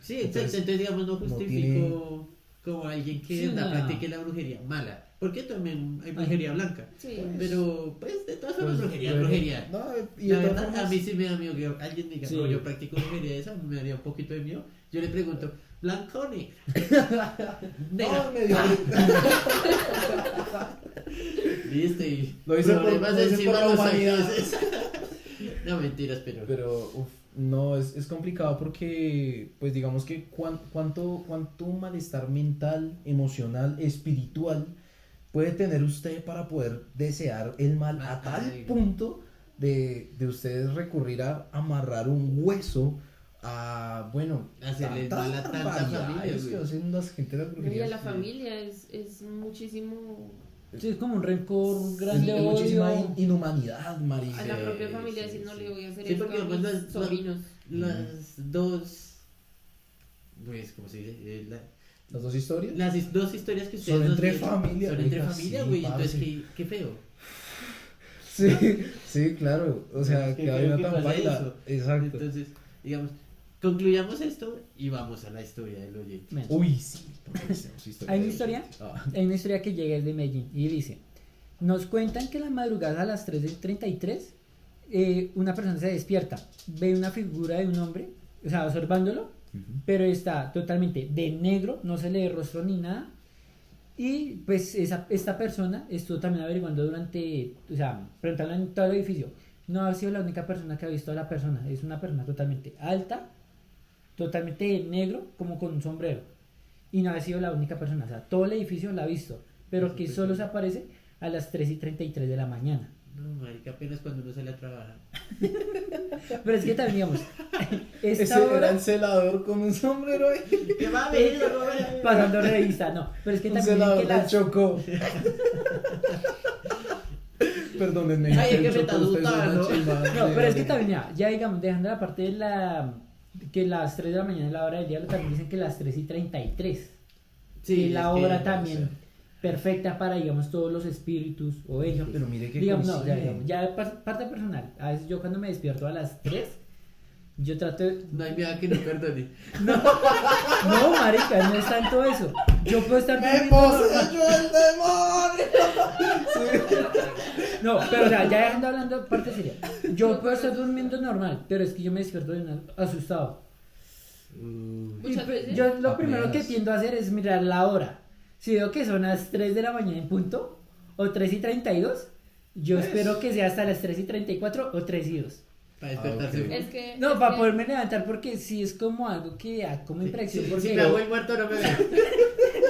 sí, exacto, Entonces, entonces digamos no no justifico como alguien que Sí, de verdad no. practique la brujería mala, porque también hay brujería blanca. Sí. Pero pues de todas formas brujería, bueno, brujería. No, y La de todas verdad, formas- a mí sí me da miedo que alguien diga, Sí. no, yo practico brujería esa, me daría un poquito de miedo. Yo le pregunto, ¿blanco o negro? Negra. No, medio- ¿Viste? Y Lo hice por- problemas lo hice encima por la de los humanidad. años. No, mentiras, pero... Pero, no, es complicado porque, pues digamos que cuánto malestar mental, emocional, espiritual puede tener usted para poder desear el mal a tal Ay. punto de ustedes recurrir a amarrar un hueso a, bueno, Hacerle tantas mal a tanta barbaridades familia, que güey. hacen las gente de las Y a brujerías. la familia es muchísimo... Sí, es como un rencor Es grande, de muchísima odio. inhumanidad, marica. A la propia Sí, familia sí, decir no sí. le voy a hacer Sí, esto porque a además mis las- sobrinos. Las dos... Pues, ¿cómo se dice? Las dos historias. Las dos historias que ustedes Son nos entre dieron familia, son entre oiga, familia, sí, güey. Entonces, parce. qué feo. Sí, sí, claro. O sea, Qué que hay feo una que tan pase baila. eso. Exacto. Entonces, digamos, concluyamos esto y vamos a la historia del oyente. Bueno, Uy, sí. porque tenemos historia ¿Hay una de- historia? Ah. Hay una historia que llega desde Medellín y dice: nos cuentan que la madrugada a las 3:33 una persona se despierta, ve una figura de un hombre, o sea, observándolo, pero está totalmente de negro, no se le ve rostro ni nada. Y pues esta persona estuvo también averiguando durante, o sea, preguntando en todo el edificio. No ha sido la única persona que ha visto a la persona, es una persona totalmente alta, totalmente de negro, como con un sombrero. Y no ha sido la única persona, o sea, todo el edificio la ha visto, pero que solo se aparece a las 3:33 de la mañana. No, marica, apenas cuando uno sale a trabajar. Pero es que también, digamos, Ese esta era hora, el celador con un sombrero ahí. ¡Qué mami! pasando revista, no, pero es que Un también celador que del las, Chocó. Perdónenme. Ay, es el que me Chocó, está ustedes son una gustando. chimba. no, pero es que también, ya digamos, dejando la parte de que las 3 de la mañana es la hora del diablo, también dicen que las 3:33 Sí, es la es que- hora también perfecta para, digamos, todos los espíritus o Oiga, ellos. pero mire que Digamos, no, ya, coincide. digamos, ya parte personal. A veces yo cuando me despierto a las 3, yo trato de... No hay miedo que no perdone. No, marica, no es tanto eso. Yo puedo estar ¡Me durmiendo normal. poseyó el demonio! No, pero o sea, ya dejando hablando parte seria. Yo puedo estar durmiendo normal, pero es que yo me despierto de una, asustado. Y Muchas pues, veces. yo lo Apenas. primero que tiendo a hacer es mirar la hora. Si veo que son las 3 de la mañana en punto, o 3:32, yo espero que sea hasta las 3:34 o 3:02. Para despertarse. ok. Es que. No, es para que- poderme levantar porque sí es como algo que da como impresión. Si Porque me hago el muerto, no me veo.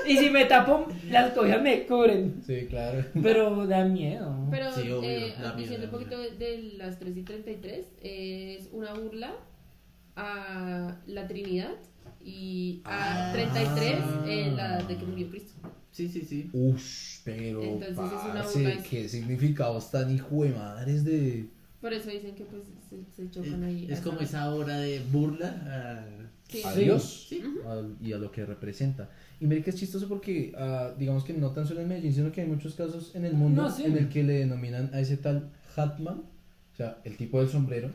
y si me tapo, las cobijas me cubren. Sí, claro. Pero da miedo. Pero Sí, obvio, da miedo, diciendo un da poquito de las 3:33, es una burla a la Trinidad y a 33 en la edad de que murió Cristo. Sí, sí, sí. Ush, pero Entonces es una parce, burla. qué significados tan hijo de madres de... Por eso dicen que pues se chocan ahí. Es a como esa- esa hora de burla. Sí. a Sí. Dios Sí. y a lo que representa. Y mire que es chistoso porque, digamos que no tan solo en Medellín, sino que hay muchos casos en el mundo No, sí. en el que le denominan a ese tal Hatman, o sea, el tipo del sombrero,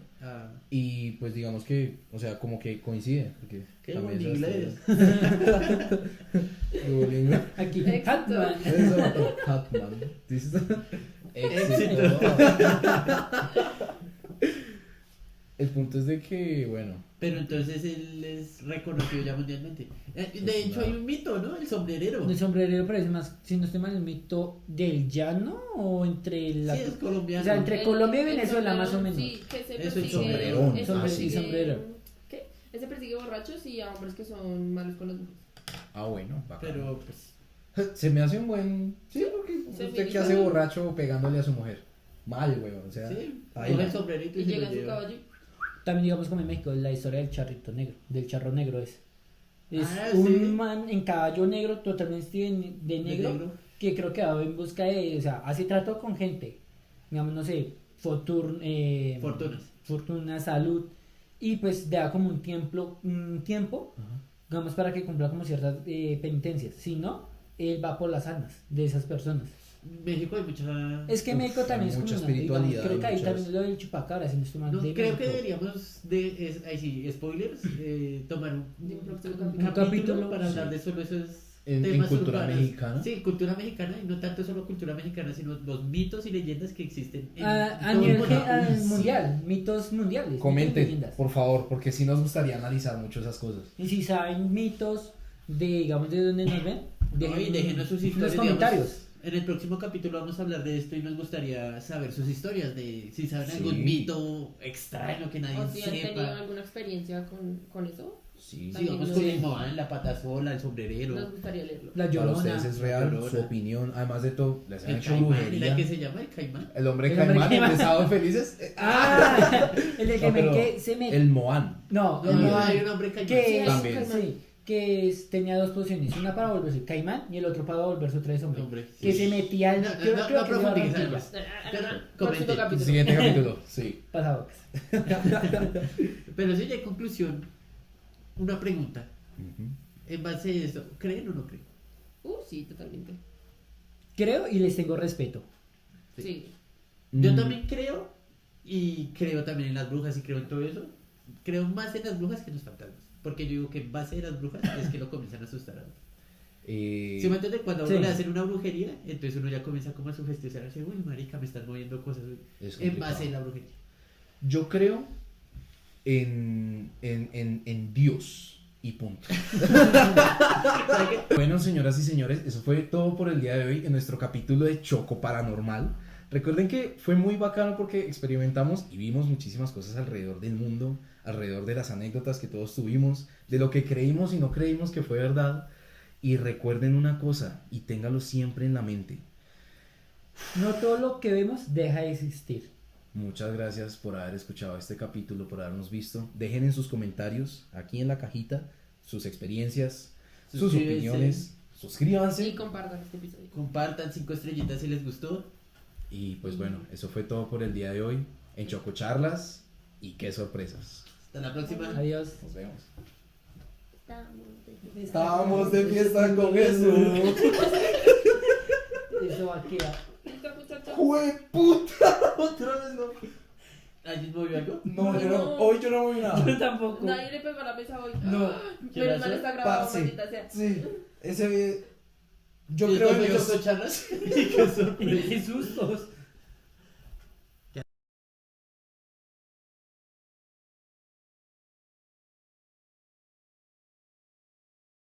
y pues digamos que, o sea, como que coincide. Porque Qué también buen esas inglés. teorías- Duolingo. Aquí, Exacto. Hatman. Eso, Hatman. ¿Listo? Éxito. El punto es de que, bueno, Pero entonces él es reconocido ya mundialmente. Pues De hecho, nada. hay un mito, ¿no? El sombrerero. El sombrerero parece más, si no estoy mal, el mito del llano o entre la. Sí, es colombiano. O sea, entre Colombia y el Venezuela, más o sombrero, menos. Sí, que se Eso es persigue. sombrerón. ese Sombre- persigue- y sombrero. ¿Qué? Ese persigue borrachos y a hombres que son malos con las mujeres. bueno, bacán. Pero pues. Se me hace un buen. Sí, porque Se usted me que hace borracho pegándole a su mujer. Mal, weón. O sea, Sí, ahí coge va. el sombrerito Y y se llega lo en su lleva. caballo. También digamos como en México, la historia del charrito negro, del charro negro es. Es Ah, un sí. man en caballo negro, totalmente vestido de negro, que creo que va en busca de, o sea, hace trato con gente, digamos, no sé, Fortunas. fortuna, salud, y pues da como un tiempo, Ajá. digamos, para que cumpla como ciertas penitencias, si no, él va por las almas de esas personas. México hay mucha. Es que Uf, México también hay es como mucha una, digamos, espiritualidad, creo que ahí muchas- también es lo del chupacabra, si no estoy mal, No, de creo que México. deberíamos ahí sí, spoilers, tomar un próximo capítulo capítulo, para hablar sí. de solo esos En temas cultura urbanos. mexicana. Sí, cultura mexicana y no tanto solo cultura mexicana, sino los mitos y leyendas que existen en A todo el nivel mundo. general mundial, mitos mundiales. mitos y Comenten, leyendas. por favor, porque sí nos gustaría analizar mucho esas cosas. Y si saben mitos de, digamos, de donde nos ven, No, y déjenos sus en historias. los comentarios. digamos, en el próximo capítulo vamos a hablar de esto y nos gustaría saber sus historias, de si saben Sí. algún mito extraño que nadie O si han tenido sepa. alguna experiencia con eso, Sí, Sí, vamos Sí. con el Moan, la patasola, el sombrerero. nos gustaría leerlo. La Para Llorona. ustedes es real, Llorona. su opinión. Además de todo, les han El hecho caimán, brujería. ¿la que se llama el caimán? El hombre El hombre caimán, el caimán. de Sábado Felices. Ah, el de que No, me pero que se me. El Moan. No, No, el no, Moan, hay un hombre caimán. que Sí, es, también. sí, que tenía dos posiciones, una para volverse caimán y el otro para volverse otra vez hombre. Hombre, Que sí. se metía al. No, creo- no, creo no que se profundicemos. Barranquilla. Pero, Próximo comente. capítulo. Siguiente capítulo, sí. Pasado. Pero sí, ya en conclusión, una pregunta. Ujú. En base a esto, ¿creen o no creen? Sí, totalmente. Creo y les tengo respeto. Sí. Yo Mm, también creo, y creo también en las brujas y creo en todo eso. Creo más en las brujas que en los fantasmas. Porque yo digo que en base a las brujas es que lo comienzan a asustar a uno. ¿Sí me entiendes? Cuando a uno Sí. le hacen una brujería, entonces uno ya comienza como a sugestionarse. Uy, marica, me están moviendo cosas. Es En complicado. base a la brujería. Yo creo en Dios y punto. Bueno, señoras y señores, eso fue todo por el día de hoy en nuestro capítulo de Choco Paranormal. Recuerden que fue muy bacano porque experimentamos y vimos muchísimas cosas alrededor del mundo, alrededor de las anécdotas que todos tuvimos, de lo que creímos y no creímos que fue verdad. Y recuerden una cosa y téngalo siempre en la mente. No todo lo que vemos deja de existir. Muchas gracias por haber escuchado este capítulo, por habernos visto. Dejen en sus comentarios, aquí en la cajita, sus experiencias, sus Suscríbanse. opiniones. Suscríbanse. Y compartan este episodio. Compartan 5 estrellitas si les gustó. Y pues bueno, eso fue todo por el día de hoy en Choco Charlas. Y qué sorpresas. Hasta la próxima. Adiós. Nos vemos. Estamos Estábamos de fiesta con Jesús. Eso va a quedar. Listo, muchachos. ¡Jueputa! Otra vez no. ¿Alguien movió algo? No, yo no. No. Hoy yo no voy nada. Yo tampoco. Nadie le pegó a la mesa hoy. No. ¿Qué Pero el pasó? mal está grabado, Parce. maldita sea. Sí, ese video. Yo ¿Y creo esto en fue Dios. Choco Charlas? ¿Qué sorpresa. Qué sustos.